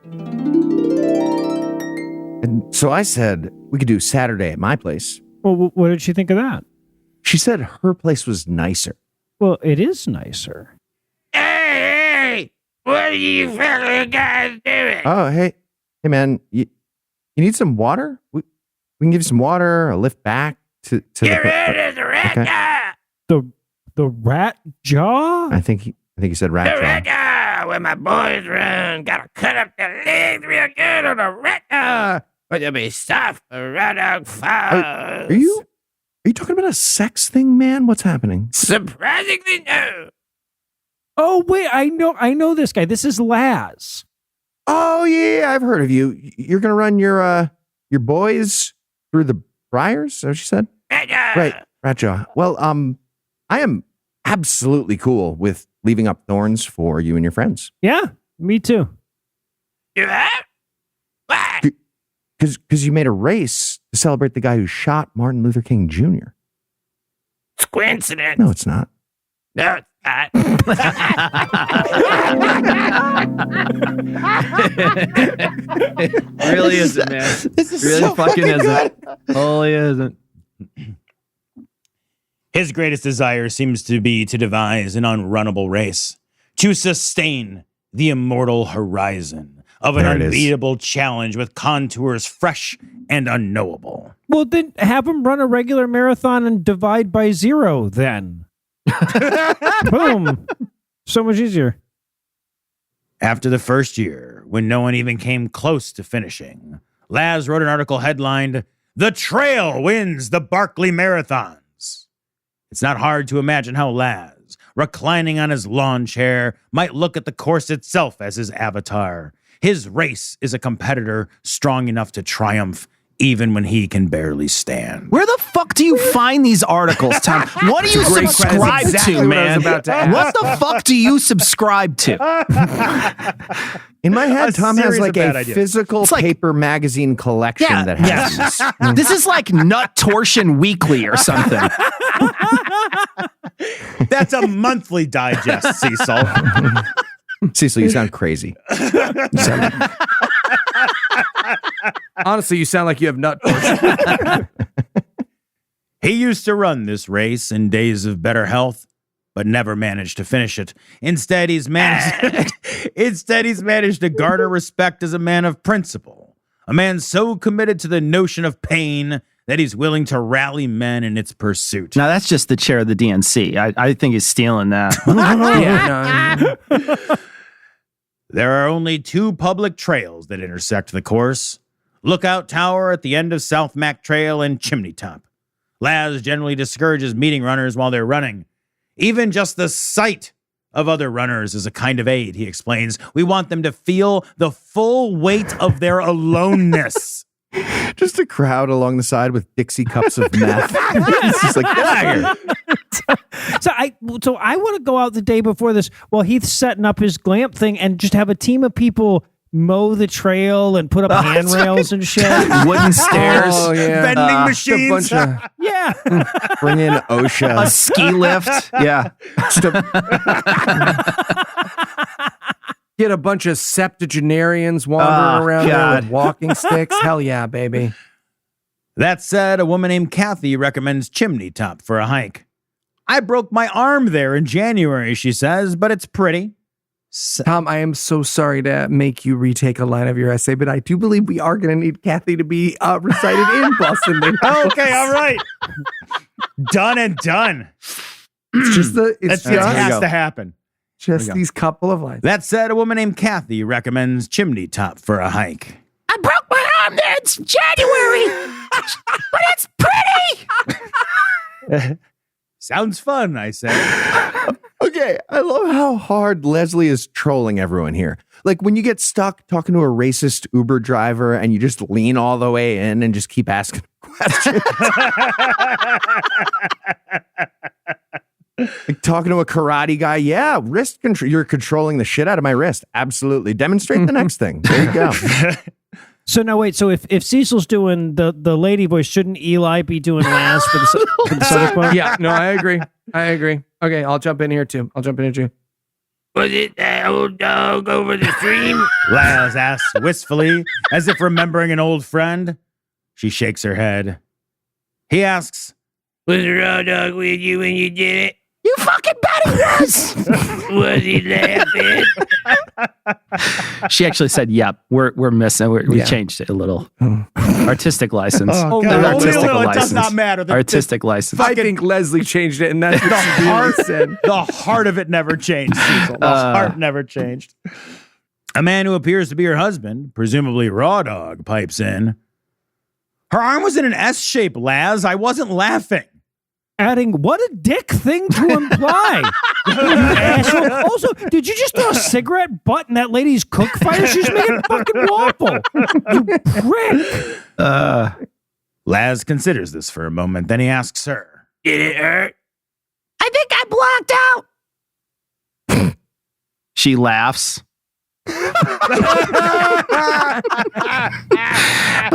And so I said, we could do Saturday at my place. Well, what did she think of that? She said her place was nicer. Well, it is nicer. Hey, what are you fellas guys doing? Oh, hey, man, you need some water? We can give you some water, a lift back to Get the... rid of the rat Okay. guy. The rat jaw? I think he said The rat rat jaw. guy where my boys run. Gotta cut up the legs real good on the rat guy. But there'll be stuff for rat dog files. Are you talking about a sex thing, man? What's happening? Surprisingly, no. Oh, wait, I know this guy. This is Laz. Oh yeah, I've heard of you. You're gonna run your boys through the briars? Is that what she said? Rat guy. Right, Ratjaw. Well, I am absolutely cool with leaving up thorns for you and your friends. Yeah, me too. You have? Why? Because you made a race to celebrate the guy who shot Martin Luther King Jr. It's coincidence. No, it's not. No, it's not. Really isn't, man. This is Really so fucking isn't. good. Holy isn't. His greatest desire seems to be to devise an unrunnable race, to sustain the immortal horizon of an There it is. unbeatable challenge with contours fresh and unknowable. Well, then have him run a regular marathon and divide by 0 then. Boom. So much easier. After the first year, when no one even came close to finishing, Laz wrote an article headlined, "The Trail Wins the Barkley Marathons." It's not hard to imagine how Laz, reclining on his lawn chair, might look at the course itself as his avatar. His race is a competitor strong enough to triumph even when he can barely stand. Where the fuck do you find these articles, Tom? What do you great subscribe question. Exactly to, what I was man? about to ask. What the fuck do you subscribe to? In my head, Tom has series like of bad a ideas. physical It's like- paper magazine collection that has these. This is like Nut Torsion Weekly or something. That's a monthly digest, Cecil. Cecil, you sound crazy. Honestly, you sound like you have nut torsion. He used to run this race in days of better health, but never managed to finish it. Instead, he's managed to garner respect as a man of principle, a man so committed to the notion of pain that he's willing to rally men in its pursuit. Now, that's just the chair of the DNC. I think he's stealing that. There are only 2 public trails that intersect the course: Lookout Tower at the end of South Mac Trail and Chimney Top. Laz generally discourages meeting runners while they're running. Even just the sight of other runners is a kind of aid, he explains. We want them to feel the full weight of their aloneness. Just a crowd along the side with Dixie cups of meth. It's just like, get out of here. So I want to go out the day before this while Heath's setting up his glamp thing and just have a team of people mow the trail and put up handrails and shit. Wooden stairs. Oh, yeah. Vending Just a machines. bunch of- Yeah. bring in A OSHA. ski lift. Yeah. Get a bunch of septuagenarians wandering around there God. with walking sticks. Hell yeah, baby. That said, a woman named Kathy recommends Chimney Top for a hike. I broke my arm there in January, she says, but it's pretty. Tom, I am so sorry to make you retake a line of your essay, but I do believe we are going to need Kathy to be recited in Boston. Okay, all right. Done and done. It's just It has to happen. just these couple of lines. That said, a woman named Kathy recommends Chimney Top for a hike. I broke my arm there in January, but it's pretty. Sounds fun, I say. Okay, I love how hard Leslie is trolling everyone here. Like when you get stuck talking to a racist Uber driver and you just lean all the way in and just keep asking questions. Like talking to a karate guy, yeah, wrist control. You're controlling the shit out of my wrist. Absolutely. Demonstrate the next thing. There you go. So now wait. So if Cecil's doing the lady voice, shouldn't Eli be doing Laz for the Southern part? Yeah, no, I agree. Okay, I'll jump in here too. Was it that old dog over the stream? Laz asks wistfully, as if remembering an old friend. She shakes her head. He asks, Was the raw dog with you when you did it? You fucking bet he was. Was he laughing? She actually said, "Yep, we're missing. We changed it a little. Artistic license. Oh, no, God. it does not matter. Artistic license. I think Leslie changed it, and that's what she really said. The heart of it never changed, Cecil. The heart never changed. A man who appears to be her husband, presumably Raw Dog, pipes in. Her arm was in an S shape, Laz. I wasn't laughing. Adding, what a dick thing to imply. You asshole. Also, did you just throw a cigarette butt in that lady's cook fire? She's making fucking waffle. You prick. Laz considers this for a moment. Then he asks her. Did it hurt? I think I blacked out. She laughs. But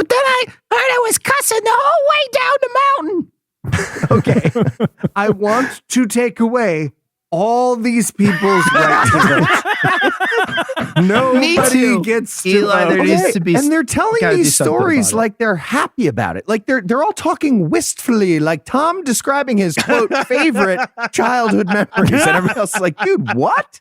then I heard I was cussing the whole way down the mountain. Okay, I want to take away all these people's right to vote. Nobody too. gets to Eli, there vote. needs to be. And they're telling gotta do these something stories about it. like they're happy about it. Like they're all talking wistfully, like Tom describing his quote favorite childhood memories, and everybody else is like, dude, what?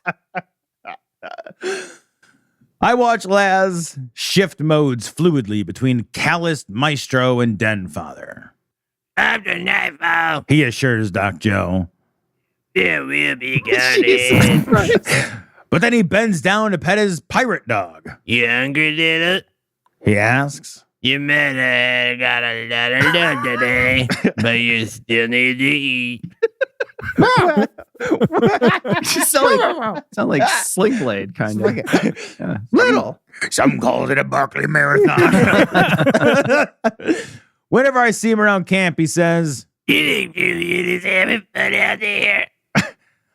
I watch Laz shift modes fluidly between calloused maestro and den father. After nightfall. He assures Doc Joe. There will be Jesus garden. Christ. But then he bends down to pet his pirate dog. You hungry, little? He asks. You might have got a lot of love today, but you still need to eat. You sound like Sling Blade, kind of. Yeah. Little. Some calls it a Barkley Marathon. Whenever I see him around camp, he says, You think Julian is having fun out there?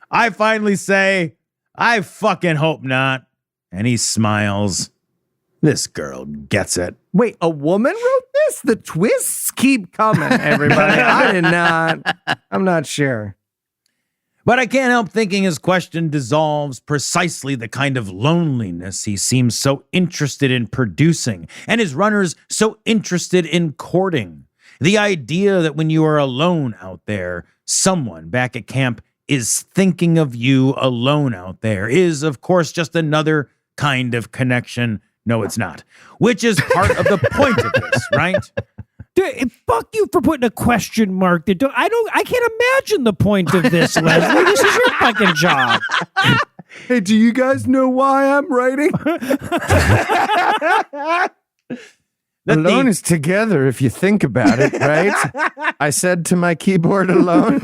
I finally say, I fucking hope not. And he smiles. This girl gets it. Wait, a woman wrote this? The twists keep coming, everybody. I did not. I'm not sure. But I can't help thinking his question dissolves precisely the kind of loneliness he seems so interested in producing, and his runners so interested in courting. The idea that when you are alone out there, someone back at camp is thinking of you alone out there is, of course, just another kind of connection. No, it's not. Which is part of the point of this, right? Dude, fuck you for putting a question mark there. I can't imagine the point of this, Leslie. This is your fucking job. Hey, do you guys know why I'm writing? Alone is together if you think about it, right? I said to my keyboard alone.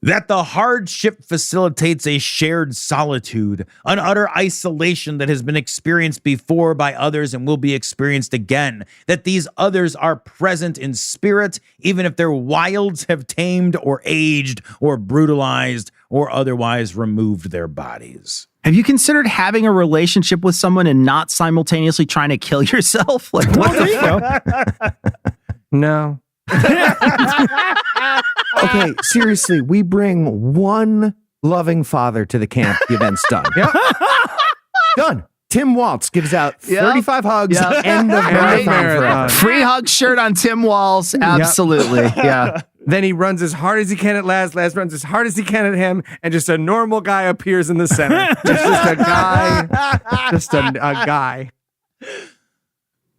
That the hardship facilitates a shared solitude, an utter isolation that has been experienced before by others and will be experienced again. That these others are present in spirit, even if their wilds have tamed or aged or brutalized or otherwise removed their bodies. Have you considered having a relationship with someone and not simultaneously trying to kill yourself? Like, what the fuck? No. Okay, seriously, we bring one loving father to the camp. The event's done. Yep. Done. Tim Waltz gives out 35 hugs. Yep. End of marathon forever. Free hug shirt on Tim Walls. Absolutely. Yeah. Then he runs as hard as he can at Laz. Laz runs as hard as he can at him, and just a normal guy appears in the center. Just a guy. Just a guy.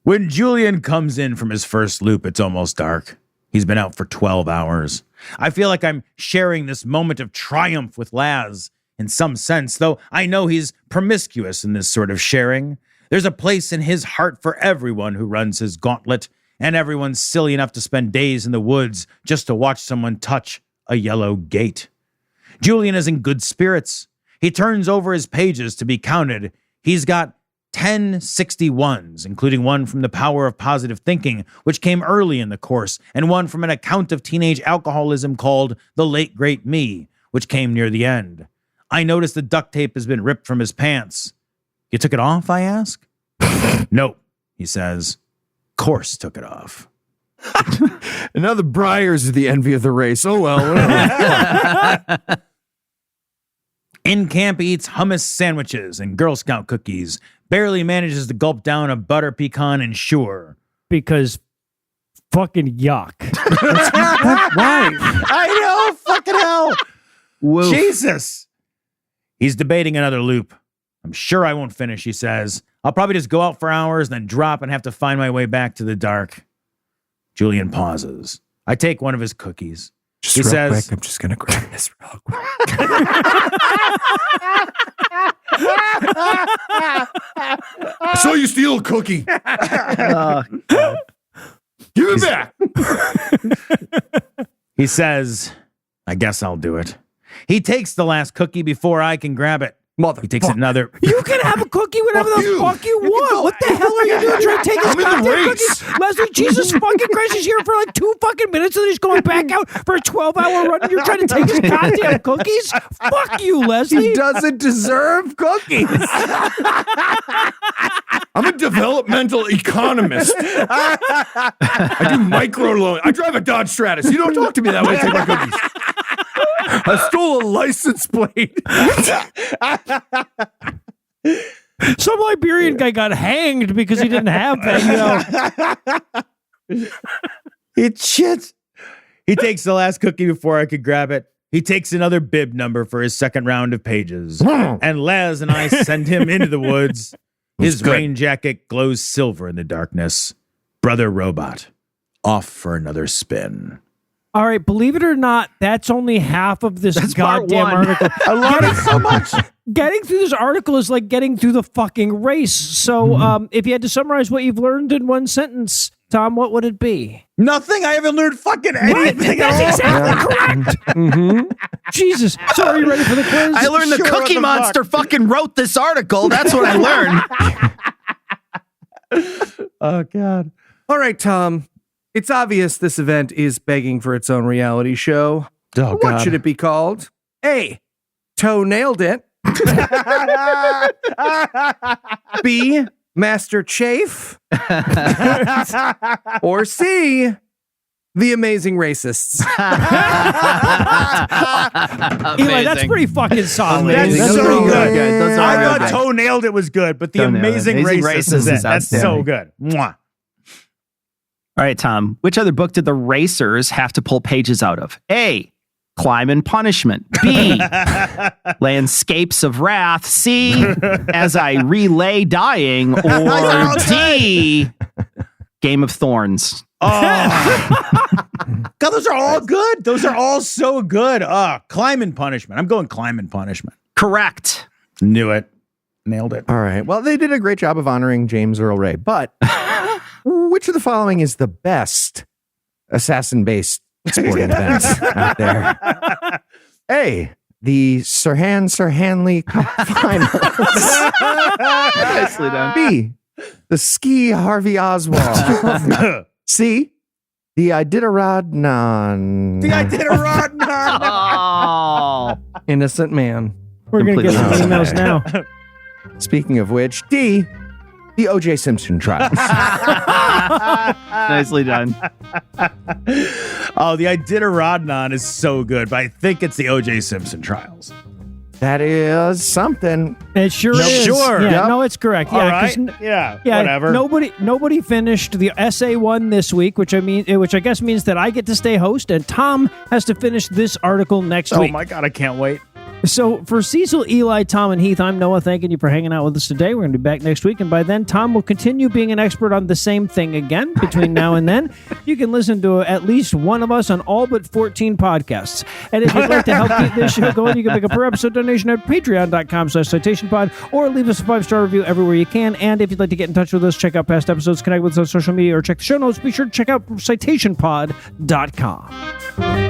When Julian comes in from his first loop, it's almost dark. He's been out for 12 hours. I feel like I'm sharing this moment of triumph with Laz in some sense, though I know he's promiscuous in this sort of sharing. There's a place in his heart for everyone who runs his gauntlet, and everyone's silly enough to spend days in the woods just to watch someone touch a yellow gate. Julian is in good spirits. He turns over his pages to be counted. He's got 10 61s, including one from The Power of Positive Thinking, which came early in the course, and one from an account of teenage alcoholism called The Late Great Me, which came near the end. I notice the duct tape has been ripped from his pants. You took it off, I ask? Nope, he says. Course took it off. And now the Briars are the envy of the race. Oh, well. Whatever. In camp, he eats hummus sandwiches and Girl Scout cookies, barely manages to gulp down a butter pecan and sure. Because fucking yuck. Why? I know, fucking hell. Woof. Jesus. He's debating another loop. I'm sure I won't finish, he says. I'll probably just go out for hours and then drop and have to find my way back to the dark. Julian pauses. I take one of his cookies. Just He real says- quick, I'm just going to grab this real quick. I saw you steal a cookie. Give it back. He says, I guess I'll do it. He takes the last cookie before I can grab it. He takes another. You can have a cookie whenever Fuck the you. fuck you want. What the hell are you doing trying to take his I'm in the goddamn race. cookies? Leslie, Jesus fucking Christ, he's here for like 2 fucking minutes and then he's going back out for a 12-hour run and you're trying to take his goddamn cookies? Fuck you, Leslie. He doesn't deserve cookies. I'm a developmental economist. I do microloan. I drive a Dodge Stratus. You don't talk to me that way. Take my cookies. I stole a license plate. Some Liberian guy got hanged because he didn't have that, you know. It's shit. He takes the last cookie before I could grab it. He takes another bib number for his second round of pages. And Les and I send him into the woods. His rain jacket glows silver in the darkness. Brother Robot, off for another spin. All right, believe it or not, that's only half of this That's part goddamn one. article. I love it so much. Getting through this article is like getting through the fucking race. So, if you had to summarize what you've learned in one sentence, Tom, what would it be? Nothing. I haven't learned fucking anything. That's exactly correct. Jesus. So, are you ready for the quiz? I learned the Sure, Cookie what the Monster fucking wrote this article. That's what I learned. Oh God. All right, Tom. It's obvious this event is begging for its own reality show. Oh, What should it be called? A. Toe nailed it. B. Master Chafe. Or C. The Amazing Racists. Eli, that's pretty fucking solid. Amazing. That's Those so are real good. good. Those are I real thought good. Toe nailed it was good, but the Toe nailed it. Amazing Amazing Racist Racist is it. is That's so outstanding. good. Mwah. All right, Tom. Which other book did the racers have to pull pages out of? A. Crime and Punishment. B. Landscapes of Wrath. C. As I Relay Dying. Or D. Game of Thorns. Oh. God, those are all good. Those are all so good. Climb and Punishment. I'm going Climb and Punishment. Correct. Knew it. Nailed it. All right. Well, they did a great job of honoring James Earl Ray, but which of the following is the best assassin-based sporting event out there? A. The Sir Hanley Cup Finals. Nicely done. B. The Ski Harvey Oswald. C. The Iditarod The Iditarod. Oh. Innocent Man. We're going to get some Completely emails now. Speaking of which, D. The O.J. Simpson trials. Nicely done. Oh, the Iditarod is so good, but I think it's the O.J. Simpson trials. That is something. It sure is. Sure. Yeah, Yep. no, it's correct. All Yeah, right. 'cause Yeah. yeah, Whatever. Nobody finished the essay one this week, which I guess means that I get to stay host, and Tom has to finish this article next Oh week. my God, I can't wait. So for Cecil, Eli, Tom, and Heath, I'm Noah. Thanking you for hanging out with us today. We're going to be back next week, and by then, Tom will continue being an expert on the same thing again. Between now and then, you can listen to at least one of us on all but 14 podcasts. And if you'd like to help keep this show going, you can make a per episode donation at patreon.com/citationpod, or leave us a 5-star review everywhere you can. And if you'd like to get in touch with us, check out past episodes, connect with us on social media, or check the show notes, be sure to check out citationpod.com.